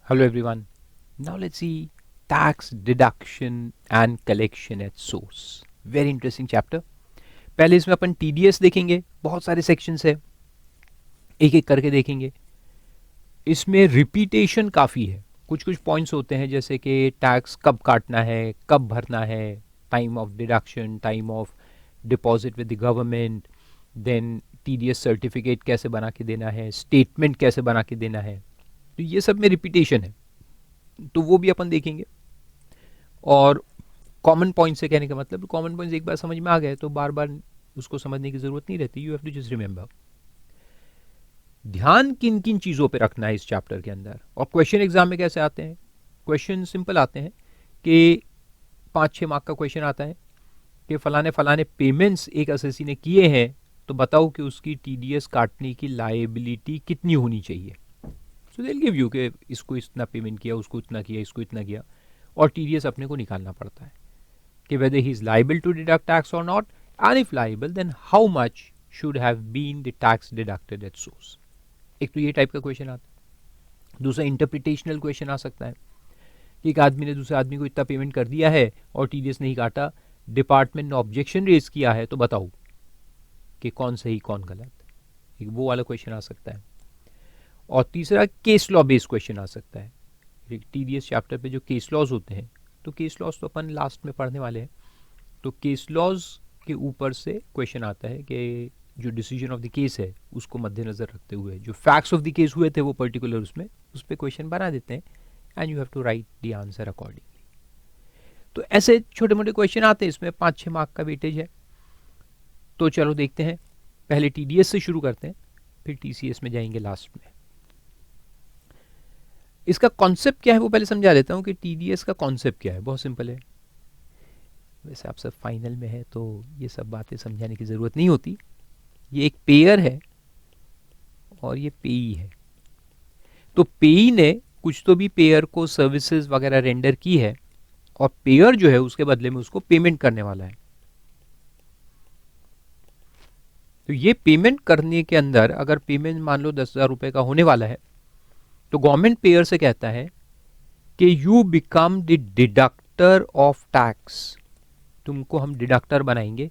Hello everyone. Now let's see tax deduction and collection at source. Very interesting chapter. पहले इसमें अपन TDS देखेंगे, बहुत सारे सेक्शंस है, एक एक करके देखेंगे. इसमें रिपीटेशन काफ़ी है. कुछ कुछ पॉइंट्स होते हैं जैसे कि टैक्स कब काटना है, कब भरना है, time of deduction, time of deposit with the government, then TDS certificate कैसे बना के देना है, स्टेटमेंट कैसे बना के देना है. तो ये सब में रिपीटेशन है, तो वो भी अपन देखेंगे. और कॉमन पॉइंट से कहने का मतलब, कॉमन पॉइंट्स एक बार समझ में आ गए तो बार बार उसको समझने की ज़रूरत नहीं रहती. You have to just remember. ध्यान किन किन चीज़ों पे रखना है इस चैप्टर के अंदर. और क्वेश्चन एग्जाम में कैसे आते हैं? क्वेश्चन सिंपल आते हैं कि 5-6 मार्क का क्वेश्चन आता है कि फलाने फलाने पेमेंट्स एक असेसी ने किए हैं, तो बताओ कि उसकी TDS काटने की लायबिलिटी कितनी होनी चाहिए. सो दे विल गिव यू कि इसको इतना पेमेंट किया, उसको इतना किया, इसको इतना किया, और TDS अपने को निकालना पड़ता है कि whether he is liable to deduct tax or not, and if liable then how much should have been the tax deducted at source. एक तो ये टाइप का क्वेश्चन आता है. दूसरा इंटरप्रिटेशनल क्वेश्चन आ सकता है कि एक आदमी ने दूसरे आदमी को इतना पेमेंट कर दिया है और TDS नहीं काटा, डिपार्टमेंट ने ऑब्जेक्शन रेज किया है, तो बताओ कि कौन सही कौन गलत. एक वो वाला क्वेश्चन आ सकता है. और तीसरा केस लॉ बेस्ड क्वेश्चन आ सकता है. TDS चैप्टर पे जो केस लॉज होते हैं, तो केस लॉज तो अपन लास्ट में पढ़ने वाले हैं, तो केस लॉज के ऊपर से क्वेश्चन आता है कि जो डिसीजन ऑफ द केस है उसको मद्देनज़र रखते हुए जो फैक्ट्स ऑफ द केस हुए थे वो पर्टिकुलर उसमें उस पर क्वेश्चन बना देते हैं, and you have to write the answer accordingly. तो ऐसे छोटे मोटे क्वेश्चन आते हैं, इसमें 5-6 मार्क का वेटेज है. तो चलो देखते हैं. पहले TDS से शुरू करते हैं, फिर TCS में जाएंगे लास्ट में. इसका कॉन्सेप्ट क्या है वो पहले समझा देता हूँ कि TDS का कॉन्सेप्ट क्या है. बहुत सिंपल है. वैसे आप सब फाइनल में है तो ये सब बातें समझाने की ज़रूरत नहीं होती. ये एक पेयर है और ये पेई है. तो पेई ने कुछ तो भी पेयर को सर्विसेज वगैरह रेंडर की है, और पेयर जो है उसके बदले में उसको पेमेंट करने वाला है. तो ये पेमेंट करने के अंदर अगर पेमेंट मान लो 10,000 रुपये का होने वाला है, तो गवर्नमेंट पेयर से कहता है कि you become the deductor of tax. तुमको हम डिडक्टर बनाएंगे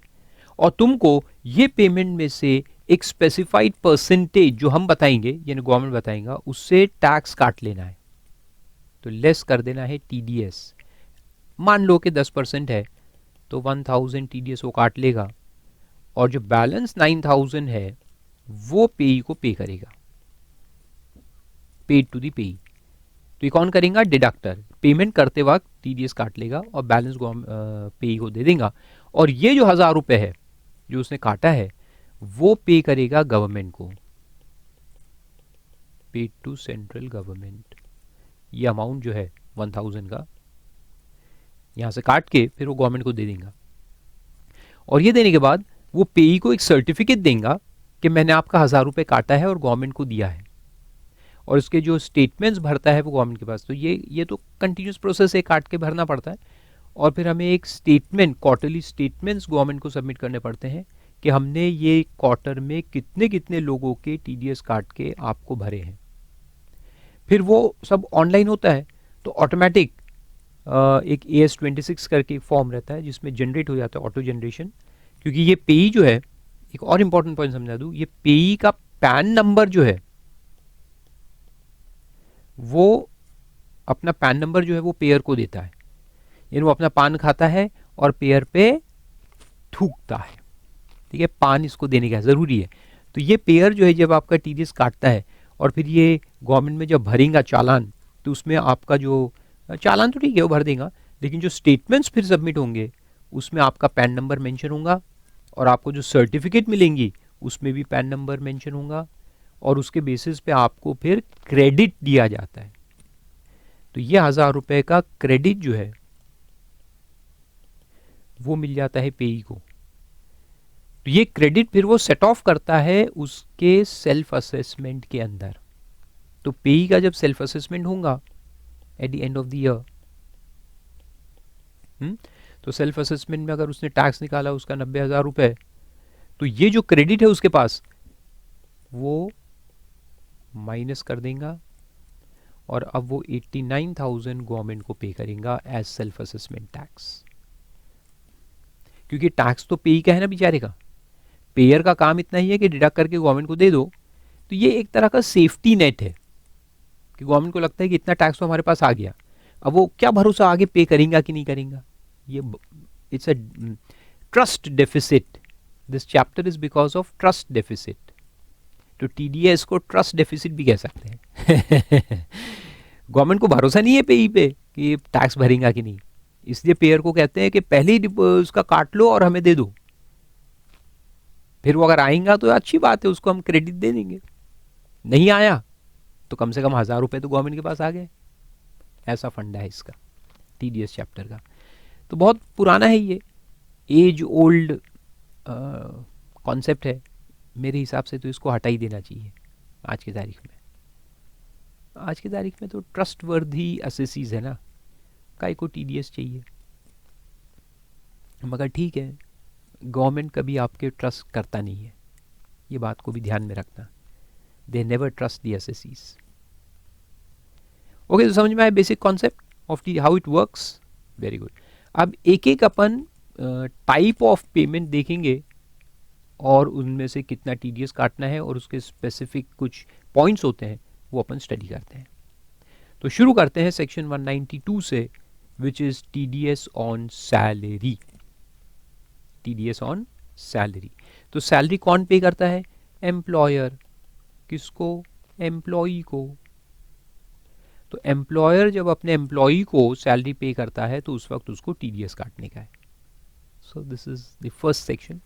और तुमको ये पेमेंट में से एक स्पेसिफाइड परसेंटेज जो हम बताएंगे, यानी गवर्नमेंट बताएगा, उससे टैक्स काट लेना है. तो लेस कर देना है TDS. मान लो कि 10% है तो 1000 TDS वो काट लेगा, और जो बैलेंस 9000 है वो पेई को पे करेगा, पेड टू द पेई. तो ये कौन करेगा? डिडक्टर. पेमेंट करते वक्त TDS काट लेगा और बैलेंस पेई को दे देगा. और ये जो 1000 रुपये है जो उसने काटा है वो पे करेगा गवर्नमेंट को, पेड टू सेंट्रल गवर्नमेंट. ये अमाउंट जो है 1000 का यहाँ से काट के फिर वो गवर्नमेंट को दे देगा. और ये देने के बाद वो पेई को एक सर्टिफिकेट देगा कि मैंने आपका 1000 रुपये काटा है और गवर्नमेंट को दिया है, और इसके जो स्टेटमेंट्स भरता है वो गवर्नमेंट के पास. तो ये तो कंटिन्यूस प्रोसेस है, काट के भरना पड़ता है. और फिर हमें एक स्टेटमेंट, क्वार्टरली स्टेटमेंट्स गवर्नमेंट को सबमिट करने पड़ते हैं कि हमने ये क्वार्टर में कितने कितने लोगों के TDS काट के आपको भरे हैं. फिर वो सब ऑनलाइन होता है, तो ऑटोमेटिक एक AS26 करके फॉर्म रहता है जिसमें जनरेट हो जाता है, ऑटो जनरेशन. क्योंकि ये पेई जो है, एक और इंपॉर्टेंट पॉइंट समझा दूँ, ये पेई का पैन नंबर जो है, वो अपना पैन नंबर जो है वो पेयर को देता है. यानी वो अपना पान खाता है और पेयर पे थूकता है. ठीक है, पान इसको देने का ज़रूरी है. तो ये पेयर जो है जब आपका TDS काटता है और फिर ये गवर्नमेंट में जब भरेगा चालान, तो उसमें आपका जो चालान तो ठीक है वो भर देगा, लेकिन जो स्टेटमेंट्स फिर सबमिट होंगे उसमें आपका पैन नंबर मेंशन होगा, और आपको जो सर्टिफिकेट मिलेंगी उसमें भी पैन नंबर मेंशन होगा, और उसके बेसिस पे आपको फिर क्रेडिट दिया जाता है. तो ये 1000 रुपये का क्रेडिट जो है वो मिल जाता है पेई को. तो ये क्रेडिट फिर वो सेट ऑफ करता है उसके सेल्फ असेसमेंट के अंदर. तो पेई का जब सेल्फ असेसमेंट होगा at the end of the year, तो सेल्फ असेसमेंट में अगर उसने टैक्स निकाला उसका 90,000 रुपये, तो ये जो क्रेडिट है उसके पास वो माइनस कर देगा, और अब वो 89,000 गवर्नमेंट को पे करेगा एज सेल्फ असेसमेंट टैक्स, क्योंकि टैक्स तो पे ही का है ना बेचारे का। पेयर का काम इतना ही है कि डिडक्ट करके गवर्नमेंट को दे दो। तो ये एक तरह का सेफ्टी नेट है कि गवर्नमेंट को लगता है कि इतना टैक्स तो हमारे पास आ गया, अब वो क्या भरोसा आगे पे करेंगे कि नहीं करेंगे। ये it's a trust deficit, this chapter is because of trust deficit. तो टीडीएस को ट्रस्ट डेफिसिट भी कह सकते हैं। गवर्नमेंट को भरोसा नहीं है पेई पे कि टैक्स भरेगा कि नहीं, इसलिए पेयर को कहते हैं कि पहले ही उसका काट लो और हमें दे दो, फिर वो अगर आएगा तो अच्छी बात है, उसको हम क्रेडिट दे देंगे, नहीं आया तो कम से कम 1,000 रुपए तो गवर्नमेंट के पास आ गए। ऐसा फंडा है इसका टीडीएस चैप्टर का। तो बहुत पुराना है ये, एज ओल्ड कॉन्सेप्ट है। मेरे हिसाब से तो इसको हटा ही देना चाहिए आज की तारीख में। आज की तारीख में तो ट्रस्ट वर्दी असेसीज है ना, काहे को टीडीएस चाहिए। मगर ठीक है, गवर्नमेंट कभी आपके ट्रस्ट करता नहीं है, ये बात को भी ध्यान में रखना। They never trust the assessees. Okay, तो समझ में आया basic concept of the how it works. Very good. अब एक एक अपन टाइप ऑफ पेमेंट देखेंगे और उनमें से कितना टीडीएस काटना है और उसके स्पेसिफिक कुछ पॉइंट्स होते हैं वो अपन स्टडी करते हैं। तो शुरू करते हैं सेक्शन 192 से, which is TDS on salary. TDS on salary. तो सैलरी कौन पे करता है? एम्प्लॉयर। किसको? एम्प्लॉई को। तो एम्प्लॉयर जब अपने एम्प्लॉई को सैलरी पे करता है तो उस वक्त उसको टीडीएस काटने का है। So this is the first section.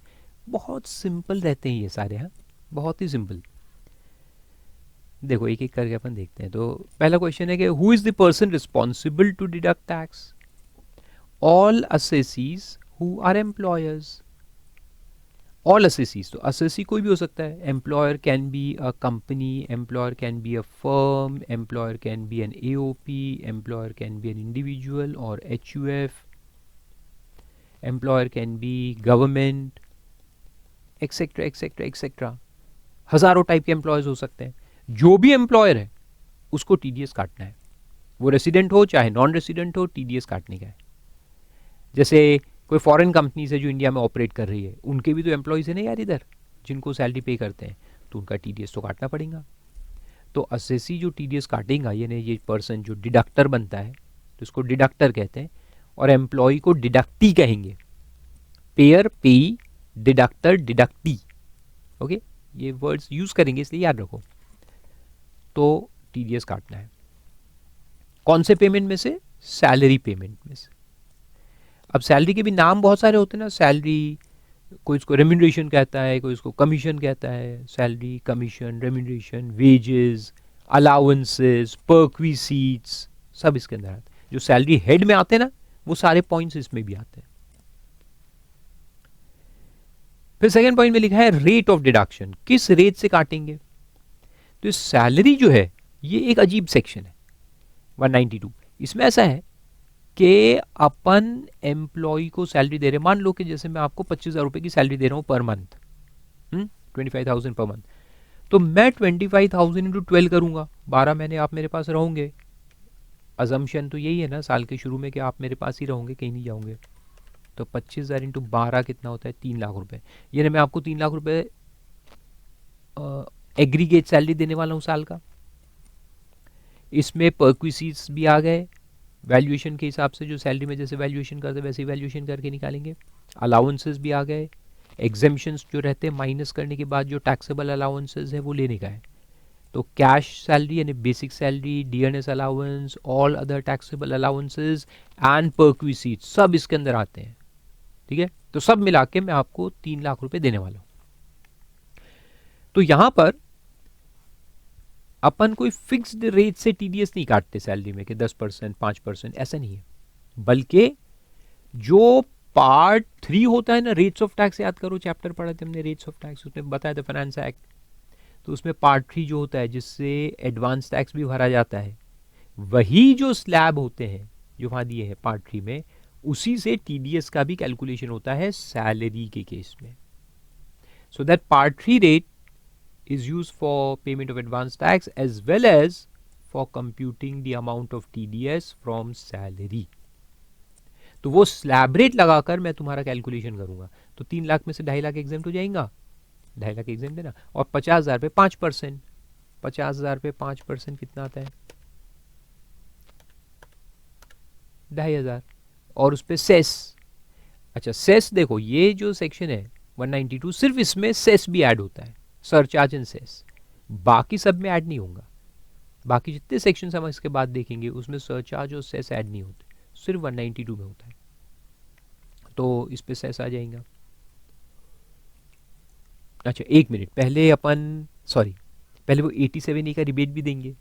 बहुत सिंपल रहते हैं ये सारे, हाँ, बहुत ही सिंपल। देखो एक एक करके अपन देखते हैं। तो पहला क्वेश्चन है कि who is the person responsible to deduct tax? All assessees who are employers. All assessees, तो असेसी कोई भी हो सकता है। Employer can be a company, employer can be a firm, employer can be an AOP, employer can be an individual और HUF, employer can be government, etcetera etcetera etcetera. हजारों type के employers हो सकते हैं। जो भी एम्प्लॉयर है उसको टीडीएस काटना है, वो रेसिडेंट हो चाहे नॉन रेसिडेंट हो, टीडीएस काटने का है। जैसे कोई फॉरेन कंपनी से जो इंडिया में ऑपरेट कर रही है, उनके भी तो एम्प्लॉयज है ना यार इधर, जिनको सैलरी पे करते हैं, तो उनका टीडीएस तो काटना पड़ेगा। तो असेसी जो टीडीएस काटेगा, यानी ये पर्सन जो डिडक्टर बनता है, तो इसको डिडक्टर कहते हैं, और एम्प्लॉय को डिडक्टी कहेंगे। पेयर पेई, डिडक्टर डिडक्टी। ओके, ये वर्ड्स यूज करेंगे इसलिए याद रखो। तो टीडीएस काटना है कौन से पेमेंट में से? सैलरी पेमेंट में से। अब सैलरी के भी नाम बहुत सारे होते हैं ना। सैलरी, कोई इसको रेम्यूनरेशन कहता है, कोई इसको कमीशन कहता है। Salary, commission, remuneration, wages, allowances, perquisites, सब इसके अंदर आते हैं। जो सैलरी हेड में आते हैं ना, वो सारे पॉइंट्स इसमें भी आते हैं। फिर सेकेंड पॉइंट में लिखा है रेट ऑफ डिडक्शन, किस रेट से काटेंगे। तो सैलरी जो है ये एक अजीब सेक्शन है 192। इसमें ऐसा है कि अपन एम्प्लॉय को सैलरी दे रहे हैं। मान लो कि जैसे मैं आपको 25,000 रुपए की सैलरी दे रहा हूं पर मंथ, 25,000 पर मंथ। तो मैं 25,000 इंटू 12 करूंगा, 12 महीने आप मेरे पास रहोगे। अजम्पशन तो यही है ना साल के शुरू में कि आप मेरे पास ही रहोगे, कहीं नहीं जाओगे। तो 25,000 इंटू 12 कितना होता है? 3 लाख रुपए। यानी मैं आपको 3 लाख रुपए एग्रीगेट सैलरी देने वाला हूं साल का। इसमें पर्क्विसीट्स भी आ गए, वैल्यूएशन के हिसाब से जो सैलरी में जैसे वैल्यूएशन करते वैसे ही वैल्यूएशन करके निकालेंगे। अलाउंसेस भी आ गए, एग्जेम्पशंस जो रहते हैं माइनस करने के बाद जो टैक्सेबल अलाउंसेस है वो लेने का है। तो कैश सैलरी यानी basic salary, DNS allowance, all other taxable allowances and perquisites सब इसके अंदर आते हैं। ठीक है, तो सब मिला के मैं आपको 3 लाख रुपए देने वाला हूं। तो यहां पर अपन कोई फिक्स्ड रेट से टीडीएस नहीं काटते सैलरी में कि 10%, 5%, ऐसा नहीं है। बल्कि जो पार्ट 3 होता है ना, रेट्स ऑफ टैक्स, याद करो चैप्टर पढ़ा था हमने रेट्स ऑफ टैक्स, उसमें बताया था फाइनेंस एक्ट। तो उसमें पार्ट 3 जो होता है जिससे एडवांस टैक्स भी भरा जाता है, वही जो स्लैब होते हैं जो वहां दिए हैं पार्ट 3 में, उसी से टीडीएस का भी कैलकुलेशन होता है सैलरी के केस में। So that part 3 rate is used for payment of advance tax as well as for computing the amount of TDS from salary. तो वो स्लैब रेट लगाकर मैं तुम्हारा कैलकुलेशन करूंगा। तो 3 लाख में से 2.5 लाख एग्जाम हो जाएगा, 2.5 लाख एग्जाम देना, और 50,000 पे 5%, 50,000 पे 5% कितना आता है, 2,500, और उस पर सेस। अच्छा सेस देखो, ये जो सेक्शन है 192 सिर्फ इसमें सेस भी ऐड होता है, सरचार्ज एंड सेस, बाकी सब में ऐड नहीं होगा। बाकी जितने सेक्शन हम इसके बाद देखेंगे उसमें सरचार्ज और सेस ऐड नहीं होते, सिर्फ 192 में होता है। तो इस पे सेस आ जाएगा। अच्छा एक मिनट, पहले अपन पहले वो 87A का रिबेट भी देंगे।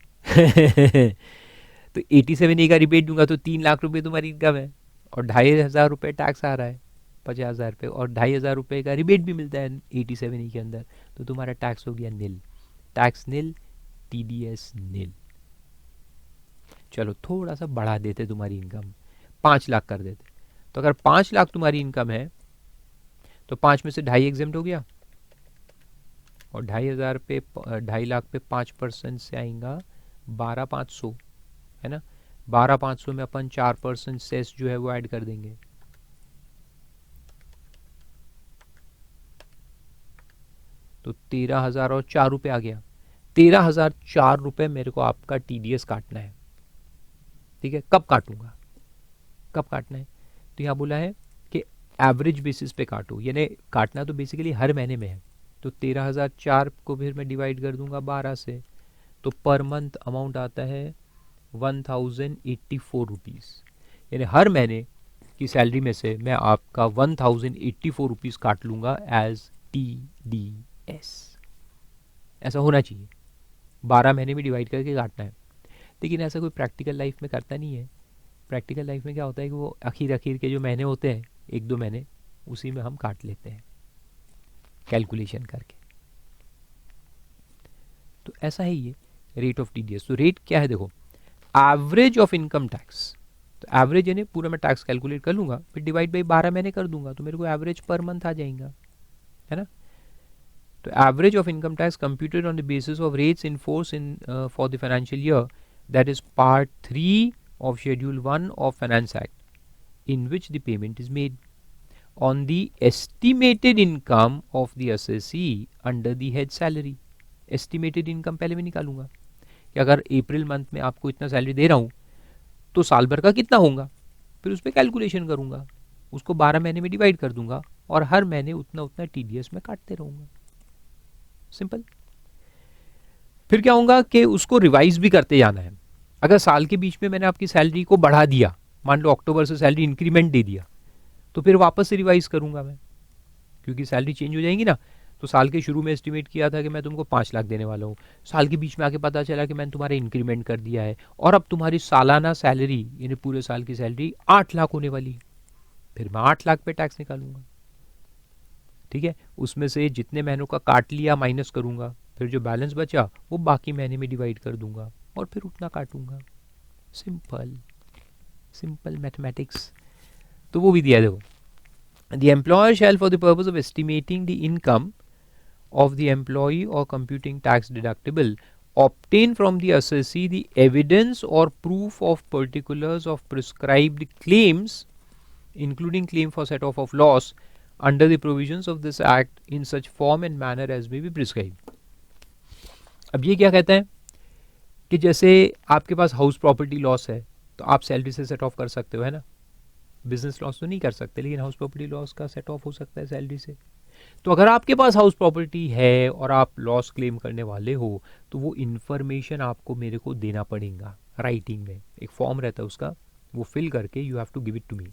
तो 87A का रिबेट दूंगा तो 3 लाख रुपए तुम्हारी इनकम है, और 2,500 रुपये टैक्स आ रहा है 50,000 पे, और 2,500 रुपये का रिबेट भी मिलता है 87A के अंदर, तो तुम्हारा टैक्स हो गया नील, टैक्स नील, TDS नील। चलो थोड़ा सा बढ़ा देते तुम्हारी इनकम, 5 लाख कर देते। तो अगर 5 लाख तुम्हारी इनकम है तो 5 में से 2.5 एग्जेम्प्ट हो गया, और 2,500 पे 2.5 लाख पे 5% से आएगा 12,500, है ना। 12,500 में अपन 4% सेस जो है वो ऐड कर देंगे, तो 13,000 और 4 रुपये आ गया। 13,004 रुपये मेरे को आपका TDS काटना है, ठीक है। कब काटूंगा, कब काटना है, तो यहाँ बोला है कि एवरेज बेसिस पे काटो, यानी काटना तो बेसिकली हर महीने में है। तो 13,004 को फिर मैं डिवाइड कर दूंगा 12 से, तो पर मंथ अमाउंट आता है 1,084 रुपीज़, यानी हर महीने की सैलरी में से मैं आपका 1,084 रुपीज़ काट लूँगा एज TDS। ऐसा होना चाहिए, 12 महीने में डिवाइड करके काटना है। लेकिन ऐसा कोई प्रैक्टिकल लाइफ में करता नहीं है। प्रैक्टिकल लाइफ में क्या होता है कि वो आखिर के जो महीने होते हैं 1-2 महीने, उसी में हम काट लेते हैं कैलकुलेशन करके। तो ऐसा है ये रेट ऑफ TDS। तो रेट क्या है देखो, एवरेज ऑफ इनकम टैक्स। तो एवरेज यानी पूरा मैं टैक्स कैलकुलेट कर लूंगा, फिर डिवाइड बाई 12 महीने कर दूंगा, तो मेरे को एवरेज पर मंथ आ जाएगा, है ना। तो average of income tax computed on the basis of rates in force in for the financial year, that is part 3 of Schedule 1 of Finance Act, in which the payment is made on the estimated income of the assessee under the head salary। Estimated income पहले मैं निकालूंगा कि अगर April month में आपको इतना salary दे रहा हूँ तो साल भर का कितना होगा, फिर उस पर कैलकुलेशन करूंगा, उसको 12 महीने में डिवाइड कर दूंगा, और हर महीने उतना उतना TDS में काटते रहूंगा, सिंपल। फिर क्या होगा कि उसको रिवाइज भी करते जाना है। अगर साल के बीच में मैंने आपकी सैलरी को बढ़ा दिया, मान लो अक्टूबर से सैलरी इंक्रीमेंट दे दिया, तो फिर वापस से रिवाइज करूंगा मैं, क्योंकि सैलरी चेंज हो जाएंगी ना। तो साल के शुरू में एस्टिमेट किया था कि मैं तुमको 5 लाख देने वाला हूँ, साल के बीच में आके पता चला कि मैंने तुम्हारा इंक्रीमेंट कर दिया है, और अब तुम्हारी सालाना सैलरी यानी पूरे साल की सैलरी 8 लाख होने वाली, फिर मैं 8 लाख पे टैक्स निकालूंगा, ठीक है। उसमें से जितने महीनों का काट लिया माइनस करूंगा, फिर जो बैलेंस बचा वो बाकी महीने में डिवाइड कर दूंगा, और फिर उतना काटूंगा। Simple simple mathematics. तो वो भी दिया देखो, the employer shall for the purpose of estimating the income of the employee और computing tax deductible obtain from the assessee the evidence or proof of particulars of prescribed claims including claim for set off of loss under the provisions of this act in such form and manner as may be prescribed। अब ये क्या कहता है कि जैसे आपके पास house property loss है तो आप सैलरी से सेट ऑफ कर सकते हो, है ना। बिजनेस लॉस तो नहीं कर सकते, लेकिन हाउस प्रॉपर्टी लॉस का सेट ऑफ हो सकता है सैलरी से। तो अगर आपके पास हाउस प्रॉपर्टी है और आप लॉस क्लेम करने वाले हो तो वो इन्फॉर्मेशन आपको मेरे को देना पड़ेगा राइटिंग में, एक फॉर्म रहता है उसका, वो फिल करके you have to give it to me.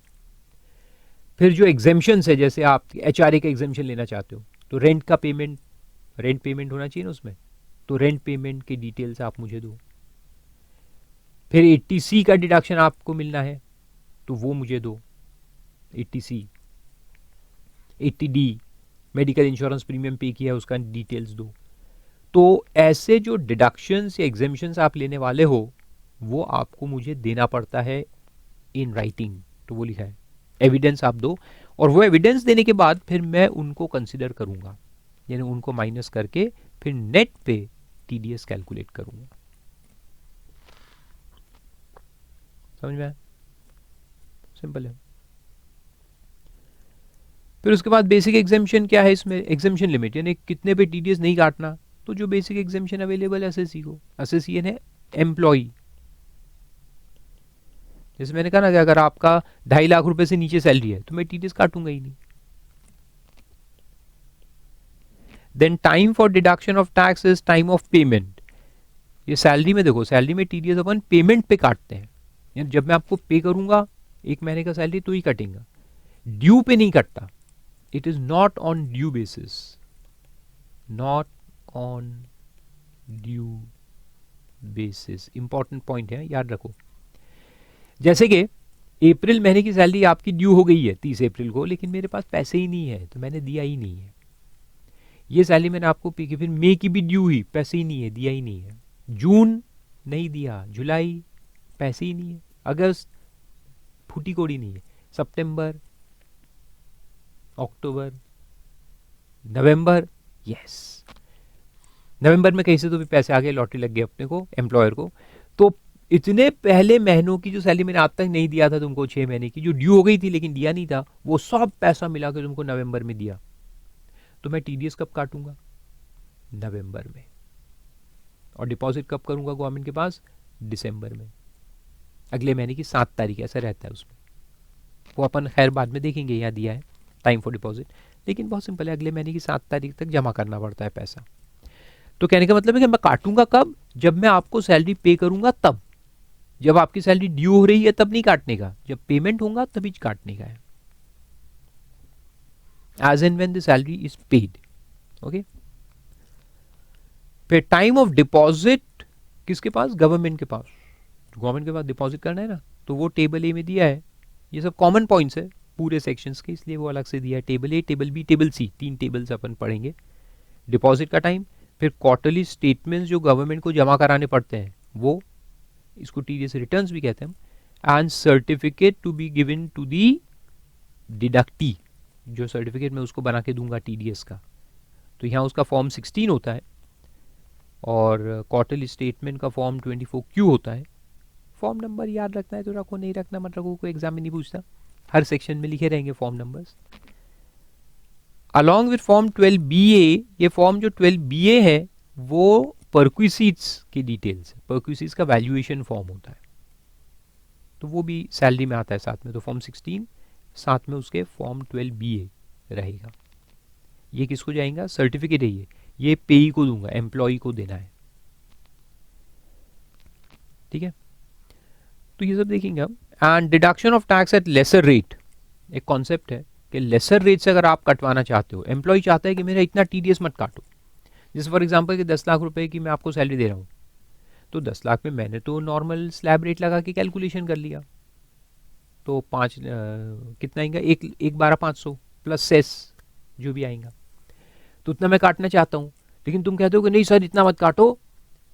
फिर जो एग्जेम्पशन है, जैसे आप HRA का एग्जेम्पशन लेना चाहते हो तो रेंट पेमेंट होना चाहिए ना उसमें, तो रेंट पेमेंट की डिटेल्स आप मुझे दो। फिर 80C का डिडक्शन आपको मिलना है तो वो मुझे दो, 80C। 80D medical insurance premium पे किया है उसका डिटेल्स दो। तो ऐसे जो डिडक्शंस या एग्जेम्पशंस आप लेने वाले हो वो आपको मुझे देना पड़ता है इन राइटिंग, तो वो लिखा है एविडेंस आप दो, और वो एविडेंस देने के बाद फिर मैं उनको कंसिडर करूंगा, यानी उनको माइनस करके फिर नेट पे TDS कैलकुलेट करूंगा। समझ में आया? सिंपल है। फिर उसके बाद बेसिक एग्जामिशन क्या है इसमें, एग्जामिशन लिमिट यानी कितने पे टीडीएस नहीं काटना। तो जो बेसिक एग्जामिशन अवेलेबल है एसएससी को, एसएससी है एम्प्लॉई, जैसे मैंने कहा ना कि अगर आपका 2.5 लाख रुपए से नीचे सैलरी है तो मैं टीडीएस काटूंगा ही नहीं। Then time for deduction of tax is time of payment. ये सैलरी में देखो, सैलरी में टीडीएस अपन पेमेंट पे काटते हैं, यानी जब मैं आपको पे करूंगा 1 महीने का सैलरी तो ही कटेगा, ड्यू पे नहीं कटता। It is not on due basis, not on due basis. Important point है, याद रखो। जैसे कि अप्रैल महीने की सैलरी आपकी ड्यू हो गई है 30 अप्रैल को, लेकिन मेरे पास पैसे ही नहीं है तो मैंने दिया ही नहीं है। ये सैलरी मैंने आपको पे की, फिर मई की भी ड्यू ही, पैसे ही नहीं है, दिया ही नहीं है। जून नहीं दिया, जुलाई पैसे ही नहीं है, अगस्त फूटी कोड़ी नहीं है, सितंबर, अक्टूबर, नवंबर, यस नवंबर में कहीं से तो भी पैसे आ गए, लॉटरी लग गई अपने को, एम्प्लॉयर को। तो इतने पहले महीनों की जो सैलरी मैंने आज तक नहीं दिया था तुमको, 6 महीने की जो ड्यू हो गई थी लेकिन दिया नहीं था, वो सब पैसा मिला के तुमको नवंबर में दिया। तो मैं टीडीएस कब काटूंगा? नवंबर में। और डिपॉजिट कब करूंगा गवर्नमेंट के पास? दिसंबर में, अगले महीने की 7 तारीख, ऐसा रहता है उसमें। वो अपन खैर बाद में देखेंगे, यहाँ दिया है टाइम फॉर डिपॉजिट, लेकिन बहुत सिंपल है, अगले महीने की 7 तारीख तक जमा करना पड़ता है पैसा। तो कहने का मतलब है कि मैं काटूंगा कब? जब मैं आपको सैलरी पे करूंगा तब। जब आपकी सैलरी ड्यू हो रही है तब नहीं काटने का, जब पेमेंट होगा तभी काटने का है, as and when the salary is paid. Okay. फिर टाइम ऑफ डिपॉजिट किसके पास? गवर्नमेंट के पास। गवर्नमेंट के पास डिपॉजिट करना है ना, तो वो टेबल ए में दिया है। ये सब कॉमन पॉइंट्स है पूरे सेक्शंस के, इसलिए वो अलग से दिया है। टेबल ए, टेबल बी, टेबल सी, 3 टेबल्स अपन पढ़ेंगे। डिपॉजिट का टाइम, फिर क्वार्टरली स्टेटमेंट्स जो गवर्नमेंट को जमा कराने पड़ते हैं वो, इसको टीडीएस रिटर्न्स भी कहते हैं, and certificate to be given to the deductee, जो सर्टिफिकेट मैं उसको बना के दूंगा टीडीएस का। तो यहाँ उसका फॉर्म 16 होता है और क्वार्टरली स्टेटमेंट का फॉर्म 24Q होता है। फॉर्म नंबर याद रखना है तो रखो, नहीं रखना मत रखो, कोई एग्जाम में नहीं पूछता, हर सेक्शन में लिखे रहेंगे form numbers. Along with form 12BA, ये फॉर्म जो 12BA है वो परक्विसीट्स की डिटेल्स है, परक्विसीट्स का वैल्यूएशन फॉर्म होता है, तो वो भी सैलरी में आता है साथ में। तो फॉर्म 16 साथ में उसके फॉर्म 12BA रहेगा। ये किसको जाएगा? सर्टिफिकेट है ये पेई को दूंगा, एम्प्लॉय को देना है, ठीक है। तो ये सब देखेंगे हम। And deduction of tax at lesser rate, एक कॉन्सेप्ट है कि लेसर रेट से अगर आप कटवाना चाहते हो, एम्प्लॉय चाहता है कि मेरा इतना टीडीएस मत काटो। जैसे फॉर एग्जांपल कि 10 लाख रुपए की मैं आपको सैलरी दे रहा हूँ, तो 10 लाख में मैंने तो नॉर्मल स्लैब रेट लगा के कैलकुलेशन कर लिया, तो कितना आएगा? 1,12,500 प्लस सेस जो भी आएगा, तो उतना मैं काटना चाहता हूँ। लेकिन तुम कहते हो कि नहीं सर इतना मत काटो,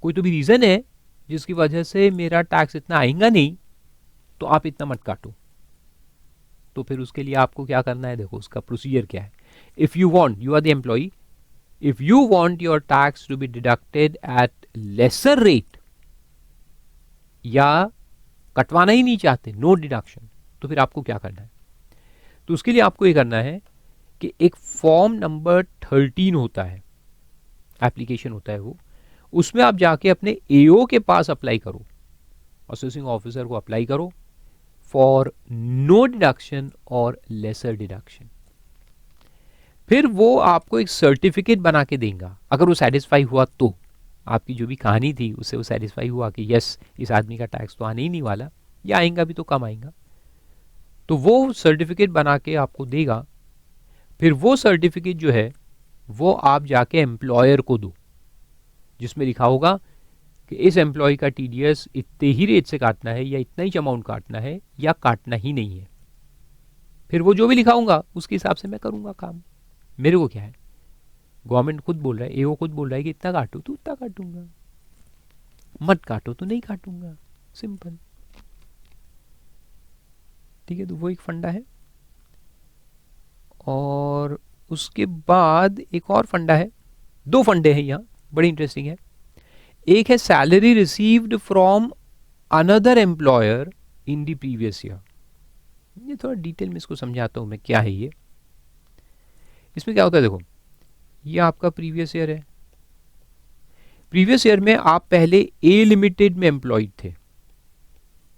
कोई तो भी रीज़न है जिसकी वजह से मेरा टैक्स इतना आएगा नहीं, तो आप इतना मत काटो। तो फिर उसके लिए आपको क्या करना है, देखो उसका प्रोसीजर क्या है। If you want, you are the employee, if you want your tax to be deducted at lesser rate, या कटवाना ही नहीं चाहते, नो डिडक्शन, तो फिर आपको क्या करना है? तो उसके लिए आपको ये करना है कि एक फॉर्म नंबर 13 होता है, एप्लीकेशन होता है वो, उसमें आप जाके अपने एओ के पास अप्लाई करो, असेसिंग ऑफिसर को अप्लाई करो फॉर नो डिडक्शन और लेसर डिडक्शन। फिर वो आपको एक सर्टिफिकेट बना के देगा, अगर वो सेटिस्फाई हुआ तो, आपकी जो भी कहानी थी उससे वो सेटिस्फाई हुआ कि यस इस आदमी का टैक्स तो आने ही नहीं वाला, या आएगा भी तो कम आएगा, तो वो सर्टिफिकेट बना के आपको देगा। फिर वो सर्टिफिकेट जो है वो आप जाके एम्प्लॉयर को दो, जिसमें लिखा होगा कि इस एम्प्लॉय का टीडीएस इतने ही रेट से काटना है, या इतना ही अमाउंट काटना है, या काटना ही नहीं है। फिर वो जो भी लिखा होगा उसके हिसाब से मैं करूंगा काम। मेरे को क्या है, गवर्नमेंट खुद बोल रहा है, एओ खुद बोल रहा है कि इतना काटो तो उतना काटूंगा, मत काटो तो नहीं काटूंगा, सिंपल, ठीक है। तो वो एक फंडा है। और उसके बाद एक और फंडा है, 2 फंडे हैं यहाँ, बड़ी इंटरेस्टिंग है। एक है salary received from another employer in the previous year. ये थोड़ा डिटेल में इसको समझाता हूँ मैं क्या है ये। इसमें क्या होता है, देखो ये आपका प्रीवियस ईयर है। प्रीवियस ईयर में आप पहले ए लिमिटेड में एम्प्लॉयड थे,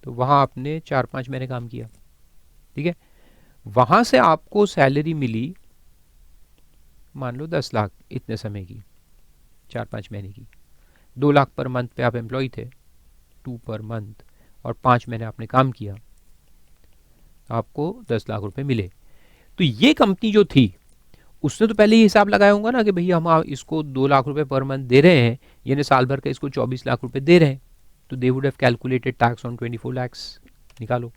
तो वहां आपने 4-5 महीने काम किया, ठीक है। वहां से आपको सैलरी मिली मान लो 10 लाख इतने समय की, 4-5 महीने की। 2 लाख पर मंथ पे आप एम्प्लॉय थे, 2 पर मंथ, और 5 महीने आपने काम किया, आपको 10 लाख रुपए मिले। तो ये कंपनी जो थी उसने तो पहले ही हिसाब लगाया होगा ना कि भैया हम इसको 2 लाख रुपए पर मंथ दे रहे हैं, यानी साल भर का इसको 24 लाख रुपए दे रहे हैं, तो they would have calculated tax on 24 lakhs. निकालो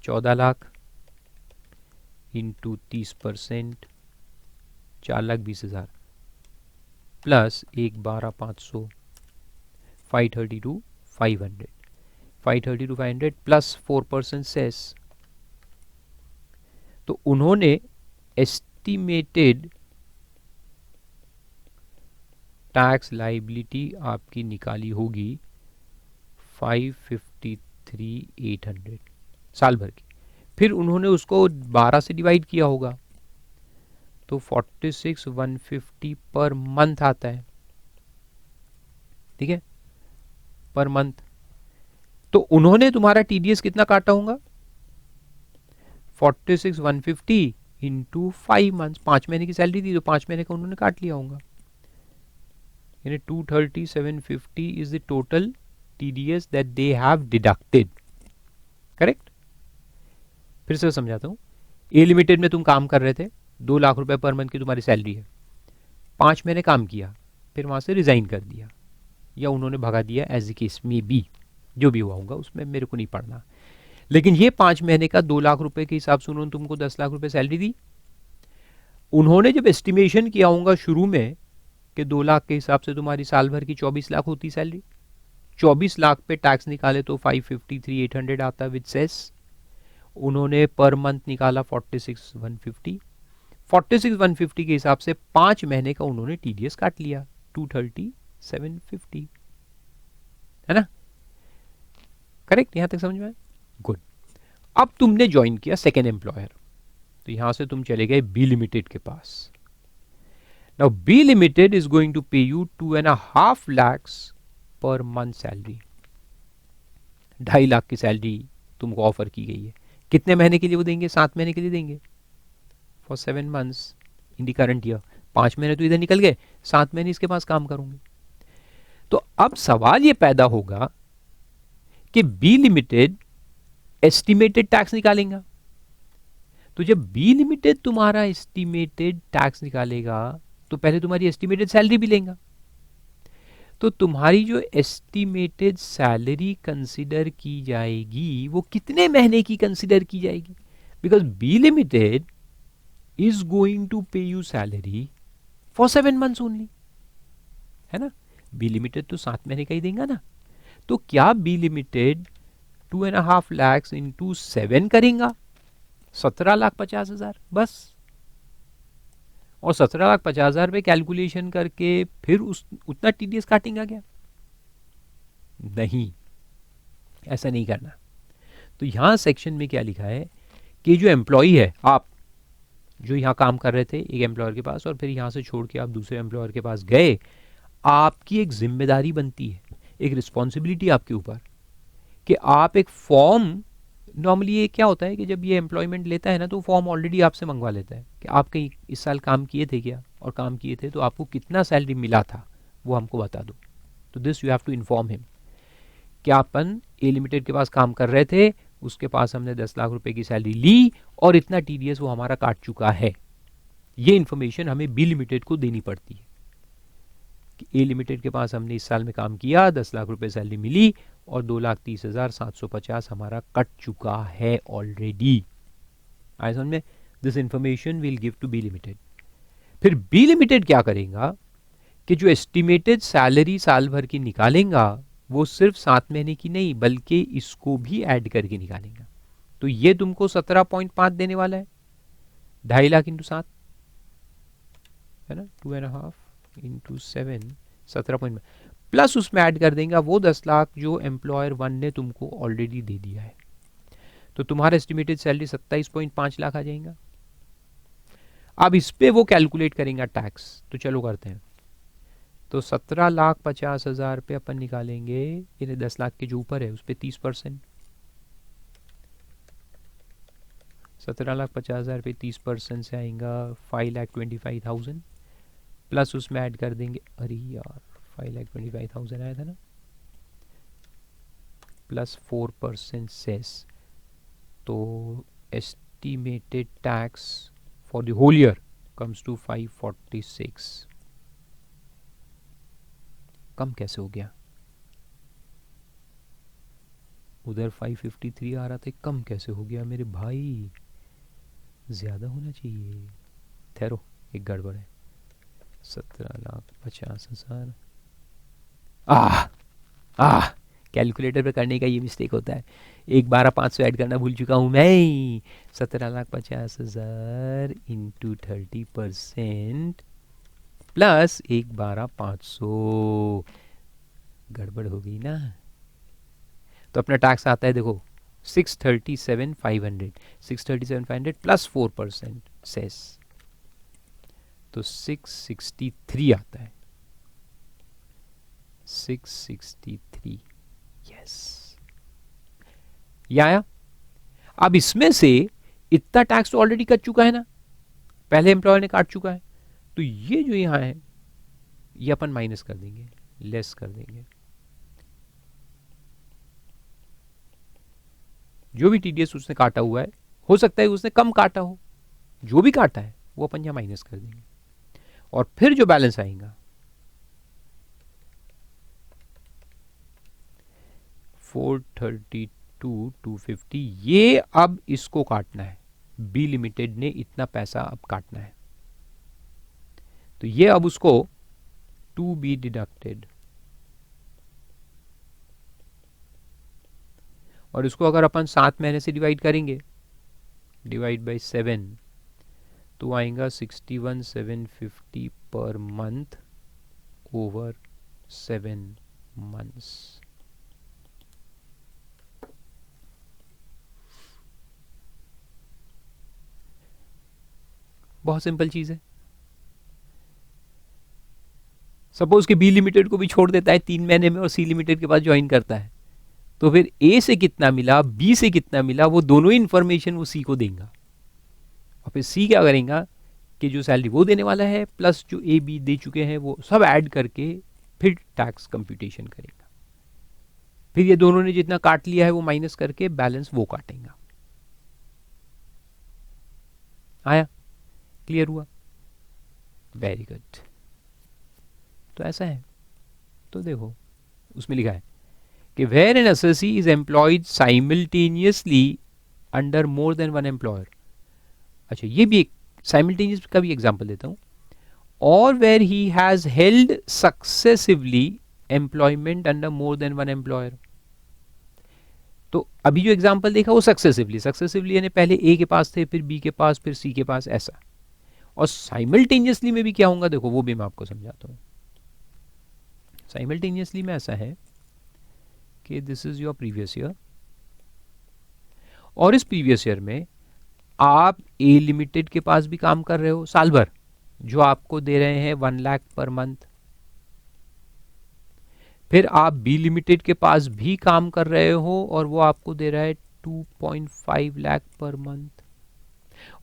14 lakh into 30%, 4,20,000 plus 1,12,500, 532 500, 532 500 plus 4% cess. तो उन्होंने एस्टिमेटेड टैक्स लाइबिलिटी आपकी निकाली होगी 553,800 साल भर की। फिर उन्होंने उसको 12 से डिवाइड किया होगा, तो 46,150 पर मंथ आता है, ठीक है, पर मंथ। तो उन्होंने तुम्हारा टीडीएस कितना काटा होगा, 46,150 इंटू 5 मंथ, 5 महीने की सैलरी थी तो 5 महीने का उन्होंने काट लिया होगा, यानी 230,750 is the total TDS that they have deducted. Correct. फिर से समझाता हूं। ए लिमिटेड में तुम काम कर रहे थे, 2 लाख रुपए पर मंथ की तुम्हारी सैलरी है, 5 महीने काम किया, फिर वहां से रिजाइन कर दिया या उन्होंने भगा दिया, एज ए केस में बी, जो भी हुआ होगा उसमें मेरे को नहीं पढ़ना। लेकिन ये 5 महीने का 2 लाख रुपए के हिसाब से उन्होंने तुमको 10 लाख रुपए सैलरी दी। उन्होंने जब एस्टिमेशन किया होगा शुरू में कि 2 लाख के हिसाब से तुम्हारी साल भर की 24 लाख होती सैलरी, 24 लाख पे टैक्स निकाले तो 553,800 आता विद सेस। उन्होंने पर मंथ निकाला 46,150, 46,150 के हिसाब से 5 महीने का उन्होंने टीडीएस काट लिया 230,750, है ना। करेक्ट, यहां तक समझ में आया? गुड। अब तुमने ज्वाइन किया सेकेंड एम्प्लॉयर, तो यहां से तुम चले गए बी लिमिटेड के पास। Now B limited is going to pay you 2.5 lakhs per month salary. 2.5 lakh की सैलरी तुमको ऑफर की गई है। कितने महीने के लिए वो देंगे? 7 महीने के लिए देंगे, for 7 months in the current year. 5 महीने तो इधर निकल गए, 7 महीने इसके पास काम करूंगे। तो अब सवाल ये पैदा होगा कि बी लिमिटेड एस्टिमेटेड टैक्स निकालेगा। तो जब बी लिमिटेड तुम्हारा एस्टिमेटेड टैक्स निकालेगा तो पहले तुम्हारी एस्टिमेटेड सैलरी भी लेगा। तो तुम्हारी जो एस्टिमेटेड सैलरी कंसिडर की जाएगी वो कितने महीने की कंसिडर की जाएगी? Because B limited is going to pay you salary for 7 months only, है ना। बी लिमिटेड तो 7 महीने का ही देगा ना। तो क्या बी लिमिटेड 2.5 lakhs इंटू 7 करेगा? 17,50,000 बस। और 17,50,000 पे कैलकुलेशन करके फिर उतना टीडीएस काटेगा क्या? नहीं, ऐसा नहीं करना। तो यहां सेक्शन में क्या लिखा है कि जो एम्प्लॉई है, आप जो यहां काम कर रहे थे एक एम्प्लॉयर के पास और फिर यहां से छोड़ के आप दूसरे एम्प्लॉयर के पास गए, आपकी एक जिम्मेदारी बनती है, एक रिस्पॉन्सिबिलिटी आपके ऊपर कि आप एक फॉर्म, नॉर्मली ये क्या होता है कि जब ये एम्प्लॉयमेंट लेता है ना तो फॉर्म ऑलरेडी आपसे मंगवा लेता है कि आप कहीं इस साल काम किए थे क्या, और काम किए थे तो आपको कितना सैलरी मिला था वो हमको बता दो। तो this you have to inform him कि अपन ए लिमिटेड के पास काम कर रहे थे, उसके पास हमने 10 लाख रुपए की सैलरी ली और इतना टीडीएस वो हमारा काट चुका है। ये इन्फॉर्मेशन हमें बी लिमिटेड को देनी पड़ती है कि ए लिमिटेड के पास हमने इस साल में काम किया, 10 लाख रुपए सैलरी मिली और 2,30,750 हमारा कट चुका है ऑलरेडी। आए समझ में? This information will give to be limited. फिर बी लिमिटेड क्या करेगा कि जो एस्टिमेटेड सैलरी साल भर की निकालेगा वो सिर्फ 7 महीने की नहीं बल्कि इसको भी ऐड करके निकालेगा। तो ये तुमको 17.5 देने वाला है, 2.5 लाख इंटू 7, है ना, 2.5 इंटू 7, 17.5 प्लस उसमें ऐड कर देंगे वो 10 लाख जो एम्प्लॉयर 1 ने तुमको ऑलरेडी दे दिया है। तो तुम्हारा एस्टिमेटेड सैलरी 27.5 लाख आ जाएगा। अब इस पे वो कैलकुलेट करेंगे टैक्स, तो चलो करते हैं। तो 17,50,000 पे अपन निकालेंगे, ये 10 लाख के जो ऊपर है उस पर 30%। 17,50,000 पे 30% से आएगा 5,25,000 प्लस उसमें ऐड कर देंगे, अरे यार 5,25,000 आया था ना, प्लस 4% सेस, तो estimated tax for the whole year comes to 546। कम कैसे हो गया? उधर 553 आ रहा था, कम कैसे हो गया मेरे भाई? ज़्यादा होना चाहिए। ठहरो, एक गड़बड़ है। 17,50,000 आह आह कैलकुलेटर पे करने का ये मिस्टेक होता है। 1,12,500 ऐड करना भूल चुका हूँ मैं। 17,50,000 इंटू 30% प्लस 1,12,500, गड़बड़ हो गई ना। तो अपना टैक्स आता है देखो 637,500, 637,500 प्लस 4% सेस, तो 663 आता है, 663। यस, ये आया। अब इसमें से इतना टैक्स तो ऑलरेडी कट चुका है ना, पहले एम्प्लॉयर ने काट चुका है, तो ये जो यहां है ये अपन माइनस कर देंगे, लेस कर देंगे। जो भी टीडीएस उसने काटा हुआ है, हो सकता है उसने कम काटा हो, जो भी काटा है वो अपन यहां माइनस कर देंगे, और फिर जो बैलेंस आएगा 432,250, ये अब इसको काटना है, बी लिमिटेड ने इतना पैसा अब काटना है, तो ये अब उसको टू बी डिडक्टेड, और इसको अगर अपन 7 महीने से डिवाइड करेंगे, डिवाइड बाय 7, तो आएगा 61,750 पर मंथ ओवर 7 मंथ्स। बहुत सिंपल चीज है। सपोज कि बी लिमिटेड को भी छोड़ देता है 3 महीने में और सी लिमिटेड के पास ज्वाइन करता है, तो फिर ए से कितना मिला, बी से कितना मिला, वो दोनों ही इंफॉर्मेशन वो सी को देगा, और फिर सी क्या करेगा कि जो सैलरी वो देने वाला है प्लस जो ए बी दे चुके हैं वो सब ऐड करके फिर टैक्स कंप्यूटेशन करेगा, फिर ये दोनों ने जितना काट लिया है वो माइनस करके बैलेंस वो काटेगा। आया? क्लियर हुआ? Very good. तो ऐसा है, तो देखो उसमें लिखा है कि where an assessee is employed simultaneously under more than one employer. अच्छा, ये भी एक साइमल्टेनियस का भी एग्जांपल देता हूं, और where he has held successively employment under more than one employer. तो अभी जो एग्जांपल देखा वो सक्सेसिवली, सक्सेसिवली यानी पहले ए के पास थे, फिर बी के पास, फिर सी के पास, ऐसा। और साइमल्टेनियसली में भी क्या होगा देखो, वो भी मैं आपको समझाता हूं। साइमल्टेनियसली में ऐसा है कि this is your previous year, और इस प्रीवियस ईयर में आप ए लिमिटेड के पास भी काम कर रहे हो साल भर, जो आपको दे रहे हैं 1 लाख पर मंथ, फिर आप बी लिमिटेड के पास भी काम कर रहे हो और वो आपको दे रहा है 2.5 लाख पर मंथ,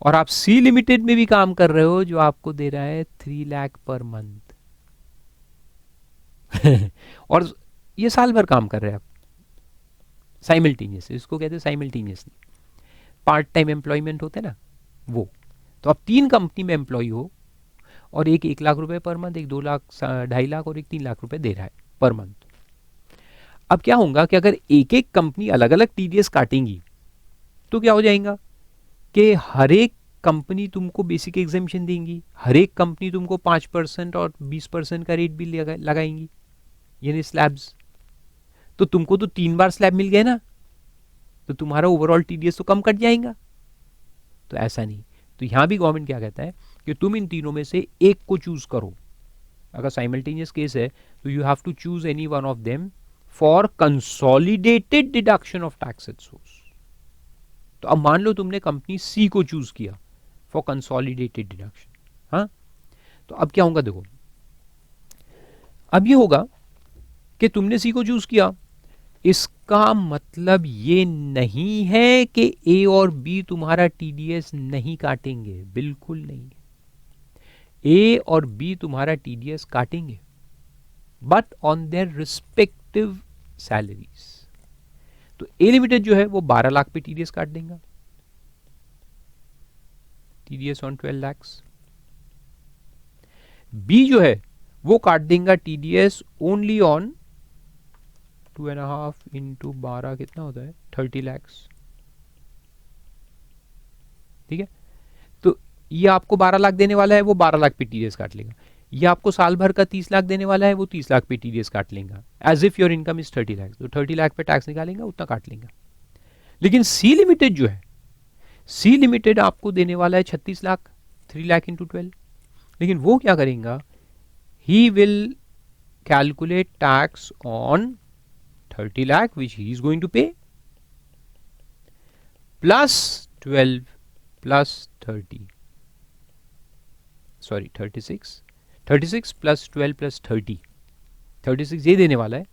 और आप सी लिमिटेड में भी काम कर रहे हो जो आपको दे रहा है 3 लाख पर मंथ। और ये साल भर काम कर रहे हैं आप साइमल्टेनियस, इसको कहते हैं साइमल्टेनियसली। पार्ट टाइम एम्प्लॉयमेंट होते हैं ना वो। तो आप 3 कंपनी में एम्प्लॉय हो, और एक 1 लाख रुपए पर मंथ, एक 2 लाख, 2.5 लाख, और एक 3 लाख रुपए दे रहा है पर मंथ। अब क्या होगा कि अगर एक एक कंपनी अलग अलग टीडीएस काटेंगी तो क्या हो जाएगा कि हर एक कंपनी तुमको बेसिक एग्जामिशन देंगी, हर एक कंपनी तुमको 5% और 20% का रेट भी लगाएंगी, यानी स्लैब्स। तो तुमको तो 3 बार स्लैब मिल गए ना, तो तुम्हारा ओवरऑल टीडीएस तो कम कट जाएगा। तो ऐसा नहीं, तो यहां भी गवर्नमेंट क्या कहता है कि तुम इन तीनों में से एक को चूज करो। अगर साइमल्टेनियस केस है तो you have to choose any one of them for consolidated deduction of tax at source. तो अब मान लो तुमने कंपनी सी को चूज किया फॉर कंसोलिडेटेड डिडक्शन। हाँ, तो अब क्या होगा देखो, अब ये होगा कि तुमने सी को चूज किया, इसका मतलब ये नहीं है कि ए और बी तुम्हारा टीडीएस नहीं काटेंगे, बिल्कुल नहीं। ए और बी तुम्हारा टीडीएस काटेंगे, but on their respective salaries. तो ए लिमिटेड जो है वो 12 लाख पे टीडीएस काट देगा, टीडीएस ऑन 12 lakhs। बी जो है वो काट देगा टीडीएस ओनली ऑन 2.5 इंटू 12 कितना होता है, 30 lakhs। ठीक है, तो ये आपको 12 लाख देने वाला है, वो 12 लाख पे टीडीएस काट लेगा। ये आपको साल भर का 30 लाख देने वाला है, वो 30 लाख पे टीडीएस काट लेगा, as if your income is 30 lakh. तो 30 लाख पे टैक्स निकालेगा, उतना काट लेगा। लेकिन सी लिमिटेड जो है, सी लिमिटेड आपको देने वाला है 36 लाख, 3 लाख इंटू 12। लेकिन वो क्या करेगा, he will calculate tax on 30 lakh which he is going to pay plus 12 plus 30, sorry 36 plus 12 plus 30, 36 ये देने वाला है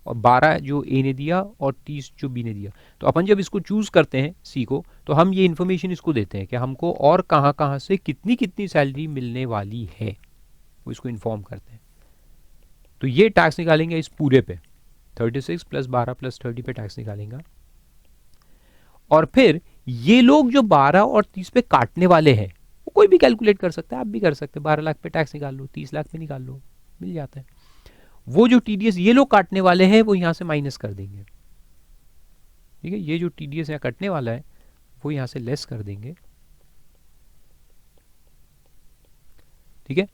और 12 जो ए ने दिया और 30 जो बी ने दिया। तो अपन जब इसको चूज करते हैं सी को, तो हम ये इन्फॉर्मेशन इसको देते हैं कि हमको और कहाँ कहाँ से कितनी कितनी सैलरी मिलने वाली है, वो इसको इन्फॉर्म करते हैं। तो ये टैक्स निकालेंगे इस पूरे पे, 36 प्लस 12 प्लस 30 पे टैक्स निकालेगा। और फिर ये लोग जो 12 और 30 पे काटने वाले हैं, वो कोई भी कैलकुलेट कर सकता है, आप भी कर सकते हैं। 12 लाख पे टैक्स निकाल लो, 30 लाख पे निकाल लो, मिल जाता है। वो जो टीडीएस ये लोग काटने वाले हैं वो यहां से माइनस कर देंगे। ठीक है, ये जो टीडीएस यहाँ कटने वाला है वो यहां से लेस कर देंगे। ठीक है,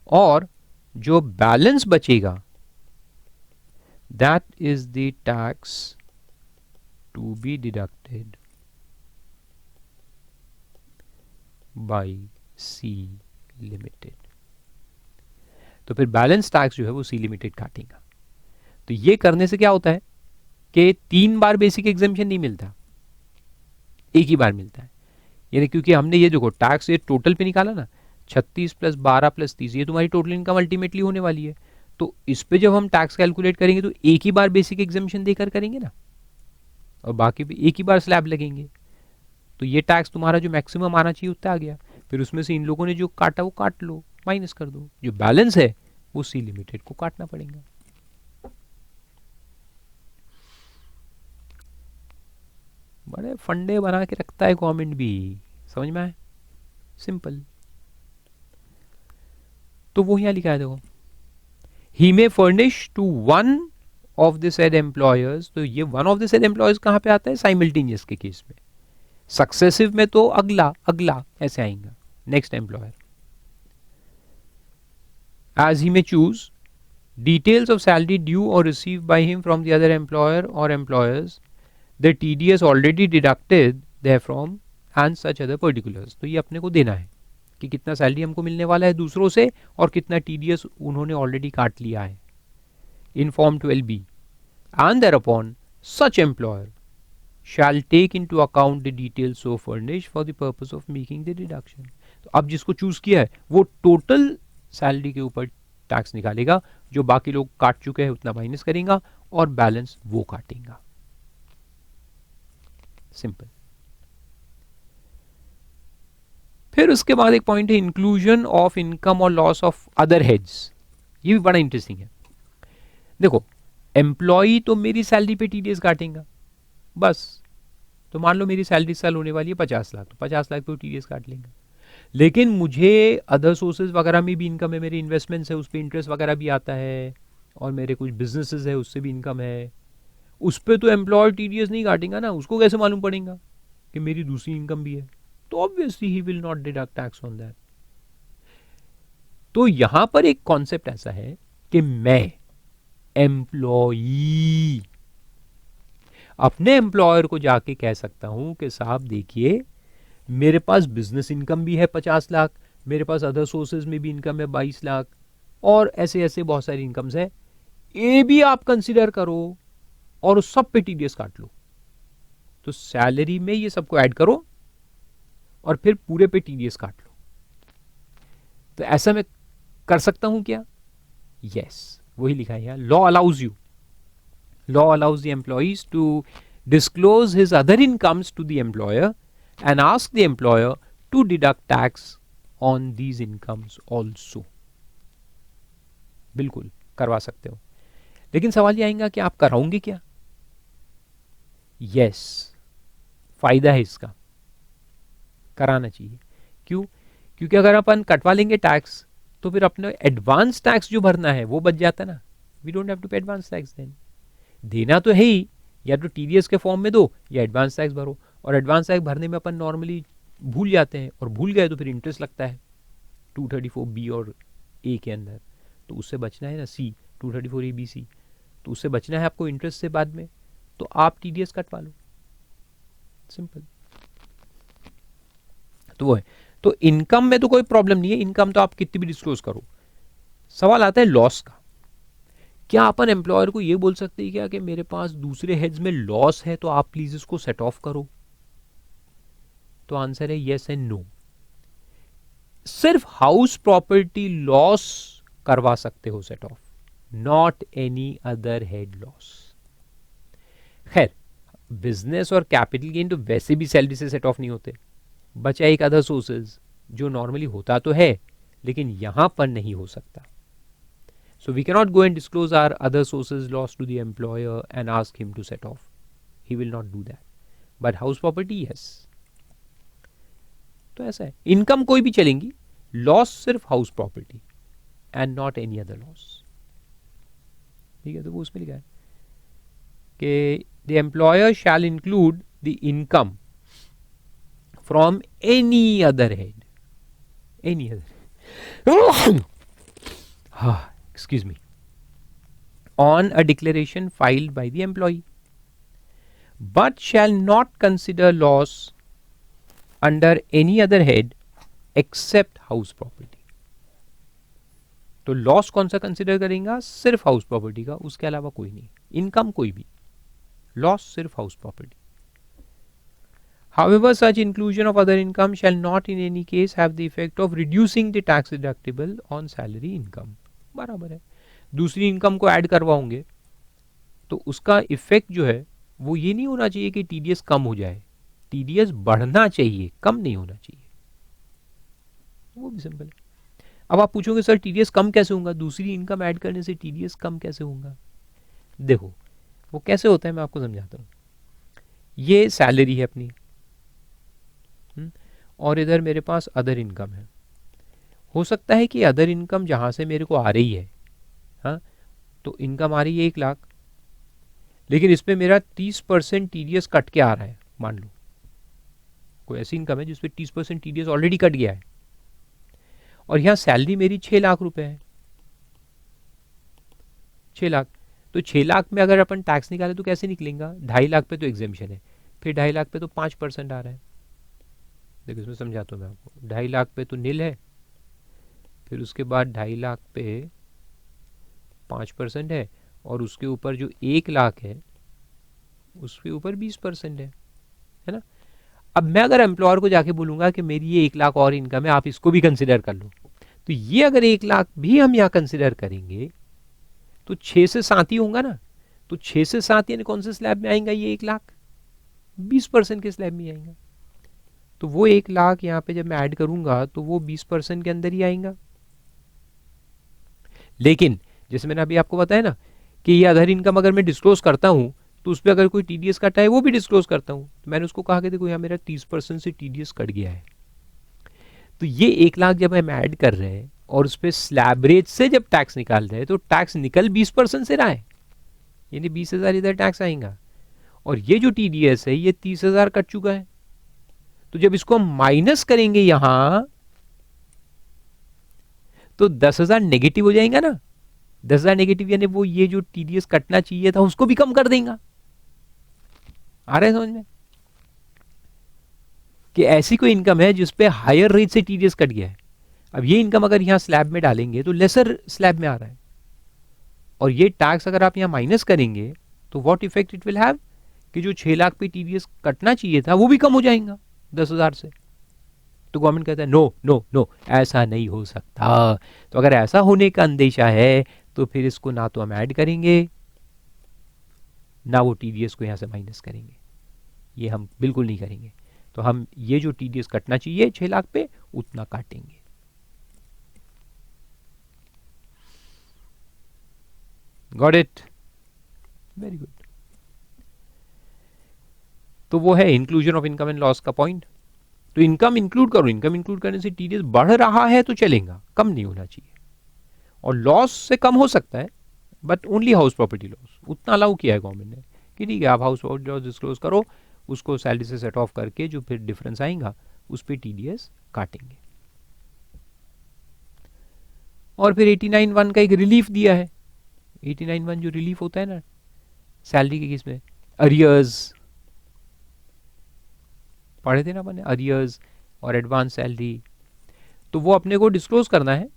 और जो बैलेंस बचेगा that is the tax to be deducted by C limited। तो फिर बैलेंस टैक्स जो है वो सी लिमिटेड काटेगा। तो ये करने से क्या होता है कि 3 बार बेसिक एग्जेम्पशन नहीं मिलता, एक ही बार मिलता है। यानी क्योंकि हमने ये देखो टैक्स ये टोटल पे निकाला ना, 36 प्लस 12 प्लस 30, ये तुम्हारी टोटल इनकम अल्टीमेटली होने वाली है। तो इस पे जब हम टैक्स कैलकुलेट करेंगे तो एक ही बार बेसिक एग्जेम्पशन देकर करेंगे ना, और बाकी पे एक ही बार स्लैब लगेंगे। तो ये टैक्स तुम्हारा जो मैक्सिमम आना चाहिए उतना आ गया, फिर उसमें से इन लोगों ने जो काटा वो काट लो, माइनस कर दो, जो बैलेंस है वो सी लिमिटेड को काटना पड़ेगा। बड़े फंडे बना के रखता है गवर्नमेंट भी, समझ में आए, सिंपल। तो वो यहां लिखा है देखो, he may furnish to one of the said employers। तो ये one of the said employers कहां पे आता है, साइमल्टेनियस के केस में। सक्सेसिव में तो अगला अगला ऐसे आएगा, next employer. as he may choose details of salary due or received by him from the other employer or employers, the TDS already deducted therefrom and such other particulars। तो ये अपने को देना है कि कितना सैलरी हमको मिलने वाला है दूसरों से और कितना टीडीएस उन्होंने ऑलरेडी काट लिया है in form 12B। And thereupon such employer shall take into account the details so furnished for the purpose of making the deduction। तो अब जिसको चूज किया है वो टोटल सैलरी के ऊपर टैक्स निकालेगा, जो बाकी लोग काट चुके हैं उतना माइनस करेगा और बैलेंस वो काटेगा। सिंपल। फिर उसके बाद एक पॉइंट है इंक्लूजन ऑफ इनकम और लॉस ऑफ अदर हेड्स। ये भी बड़ा इंटरेस्टिंग है। देखो एम्प्लॉई तो मेरी सैलरी पे टीडीएस काटेगा बस, तो मान लो मेरी सैलरी साल होने वाली है 50 लाख, तो 50 लाख पे टीडीएस काट लेंगे। लेकिन मुझे अदर सोर्सेज वगैरह में भी इनकम है, मेरी इन्वेस्टमेंट्स है उस पर इंटरेस्ट वगैरह भी आता है, और मेरे कुछ बिजनेसेस है उससे भी इनकम है, उस पर तो एम्प्लॉयर टीडीएस नहीं काटेगा ना, उसको कैसे मालूम पड़ेगा कि मेरी दूसरी इनकम भी है, तो obviously he will not deduct tax on that. तो यहां पर एक कॉन्सेप्ट ऐसा है कि मैं एम्प्लॉई अपने एम्प्लॉयर को जाके कह सकता हूं कि साहब देखिए मेरे पास बिजनेस इनकम भी है 50 लाख, मेरे पास अदर सोर्सेज में भी इनकम है 22 लाख, और ऐसे ऐसे बहुत सारी इनकम्स है, ये भी आप कंसिडर करो और उस सब पे टीडीएस काट लो। तो सैलरी में ये सबको ऐड करो और फिर पूरे पे टीडीएस काट लो। तो ऐसा मैं कर सकता हूं क्या? यस, वही लिखा है यहाँ, law allows the employees to disclose his other incomes to the employer and ask the employer to deduct tax on these incomes also. बिल्कुल करवा सकते हो, लेकिन सवाल ये आएगा कि आप कराओगे क्या? यस, फायदा है इसका, कराना चाहिए। क्यों? क्योंकि अगर अपन कटवा लेंगे टैक्स तो फिर अपने एडवांस टैक्स जो भरना है वो बच जाता ना। वी डोंट हैव टू पे एडवांस टैक्स देन। देना तो है ही, या तो टीडीएस के फॉर्म में दो या एडवांस टैक्स भरो। और एडवांस टैक्स भरने में अपन नॉर्मली भूल जाते हैं, और भूल गए तो फिर इंटरेस्ट लगता है 234B और ए के अंदर। तो उससे बचना है ना, सी 234ABC, तो उससे बचना है आपको इंटरेस्ट से बाद में, तो आप टीडीएस कटवा लो, सिंपल। तो वो है। तो इनकम में तो कोई प्रॉब्लम नहीं है, इनकम तो आप कितनी भी डिस्क्लोज करो। सवाल आता है लॉस का। क्या अपन एम्प्लॉयर को ये बोल सकते हैं क्या कि मेरे पास दूसरे हेड्स में लॉस है तो आप प्लीज इसको सेट ऑफ करो? तो आंसर है यस एंड नो। सिर्फ हाउस प्रॉपर्टी लॉस करवा सकते हो set of, not any other head loss. खैर, बिजनेस और कैपिटल गेन तो वैसे भी सैलरी से सेट ऑफ नहीं होते। बचा एक अदर सोर्सेज जो नॉर्मली होता तो है लेकिन यहां पर नहीं हो सकता। So we can not go and disclose our other sources loss to the employer and ask him to set off. He will not do that. But house property yes. तो ऐसा है, इनकम कोई भी चलेंगी, लॉस सिर्फ house property and not any other loss. ठीक है, तो वो उसमें लिखा है कि the employer shall include the income from any other head, any other excuse me, on a declaration filed by the employee, but shall not consider loss under any other head except house property. तो loss कौन सा consider करेंगे? सिर्फ house property का, उसके अलावा कोई नहीं। इनकम कोई भी, लॉस सिर्फ house property. However, such inclusion of other income shall not in any case have the effect of reducing the tax deductible on salary income. बराबर है, दूसरी इनकम को ऐड करवाओगे तो उसका इफेक्ट जो है वो ये नहीं होना चाहिए कि टीडीएस कम हो जाए, टीडीएस बढ़ना चाहिए, कम नहीं होना चाहिए। वो भी सिंपल है। अब आप पूछोगे सर टीडीएस कम कैसे होगा? दूसरी इनकम ऐड करने से टीडीएस कम कैसे होगा? देखो वो कैसे होता है, मैं आपको समझाता हूँ। ये सैलरी है अपनी, और इधर मेरे पास अदर इनकम है। हो सकता है कि अदर इनकम जहां से मेरे को आ रही है, हाँ, तो इनकम आ रही है 1 लाख, लेकिन इसमें मेरा 30% टीडीएस कट के आ रहा है। मान लो कोई ऐसी इनकम है जिसपे 30% टीडीएस ऑलरेडी कट गया है, और यहां सैलरी मेरी 6 लाख रुपए है, 6 लाख। तो 6 लाख में अगर अपन टैक्स निकाले तो कैसे निकलेगा? 2.5 लाख पे तो एग्जेम्पशन है, फिर 2.5 लाख पे तो 5% आ रहा है। देखो इसमें समझाता हूँ मैं आपको। 2.5 लाख पे तो नील है, फिर उसके बाद 2.5 लाख पे 5% है, और उसके ऊपर जो 1 लाख है उसके ऊपर 20% है ना। अब मैं अगर एम्प्लॉयर को जाके बोलूंगा कि मेरी ये 1 लाख और इनकम है, आप इसको भी कंसिडर कर लो, तो ये अगर 1 लाख भी हम यहाँ कंसिडर करेंगे तो 6 से 7 ही होगा ना। तो 6 से 7 यानी कौन से स्लैब में आएगा? ये 1 लाख 20% के स्लैब में आएगा। तो वो 1 लाख यहाँ पे जब मैं ऐड करूंगा तो वो 20% के अंदर ही आएगा। लेकिन जैसे मैंने अभी आपको बताया ना कि ये अदर इनकम अगर मैं डिस्क्लोज करता हूं तो उस पर अगर कोई टीडीएस कटा है वो भी डिस्क्लोज करता हूं। तो मैंने उसको कहा कि देखो यहाँ मेरा 30% से टीडीएस कट गया है, तो ये 1 लाख जब हम ऐड कर रहे हैं और उस पर स्लैब रेट से जब टैक्स निकाल रहे हैं तो टैक्स निकल 20% से रहा है, यानी 20,000 इधर टैक्स आएगा, और ये जो टीडीएस है ये 30,000 कट चुका है। तो जब इसको हम माइनस करेंगे यहां तो 10,000 नेगेटिव हो जाएगा ना। 10,000 नेगेटिव यानी वो ये जो टीडीएस कटना चाहिए था उसको भी कम कर देगा। आ रहा है समझ में कि ऐसी कोई इनकम है जिसपे हायर रेट से टीडीएस कट गया है। अब ये इनकम अगर यहां स्लैब में डालेंगे तो लेसर स्लैब में आ रहा है, और ये टैक्स अगर आप यहां माइनस करेंगे तो what effect it will have कि जो 6 लाख पे टीडीएस कटना चाहिए था वो भी कम हो जाएगा 10,000 से। तो गवर्नमेंट कहता है नो नो नो, ऐसा नहीं हो सकता। तो अगर ऐसा होने का अंदेशा है तो फिर इसको ना तो हम ऐड करेंगे ना वो टीडीएस को यहाँ से माइनस करेंगे, ये हम बिल्कुल नहीं करेंगे। तो हम ये जो टीडीएस कटना चाहिए 6 लाख पे उतना काटेंगे। Got it, very good. तो वो है inclusion of income and loss का पॉइंट। तो इनकम इंक्लूड करो, इनकम इंक्लूड करने से टीडीएस बढ़ रहा है तो चलेगा, कम नहीं होना चाहिए। और लॉस से कम हो सकता है but only house property loss, उतना अलाउ किया है गवर्नमेंट ने कि ठीक है आप हाउस प्रॉपर्टी लॉस डिस्क्लोज करो, उसको सैलरी से सेट ऑफ करके जो फिर डिफरेंस आएगा उस पर टीडीएस काटेंगे। और फिर 89(1) का एक रिलीफ दिया है। 89(1) जो रिलीफ होता है ना सैलरी के केस में, अरियर्स पढ़े थे ना अपने, अरियर्स और एडवांस सैलरी, तो वो अपने को डिस्क्लोज करना है।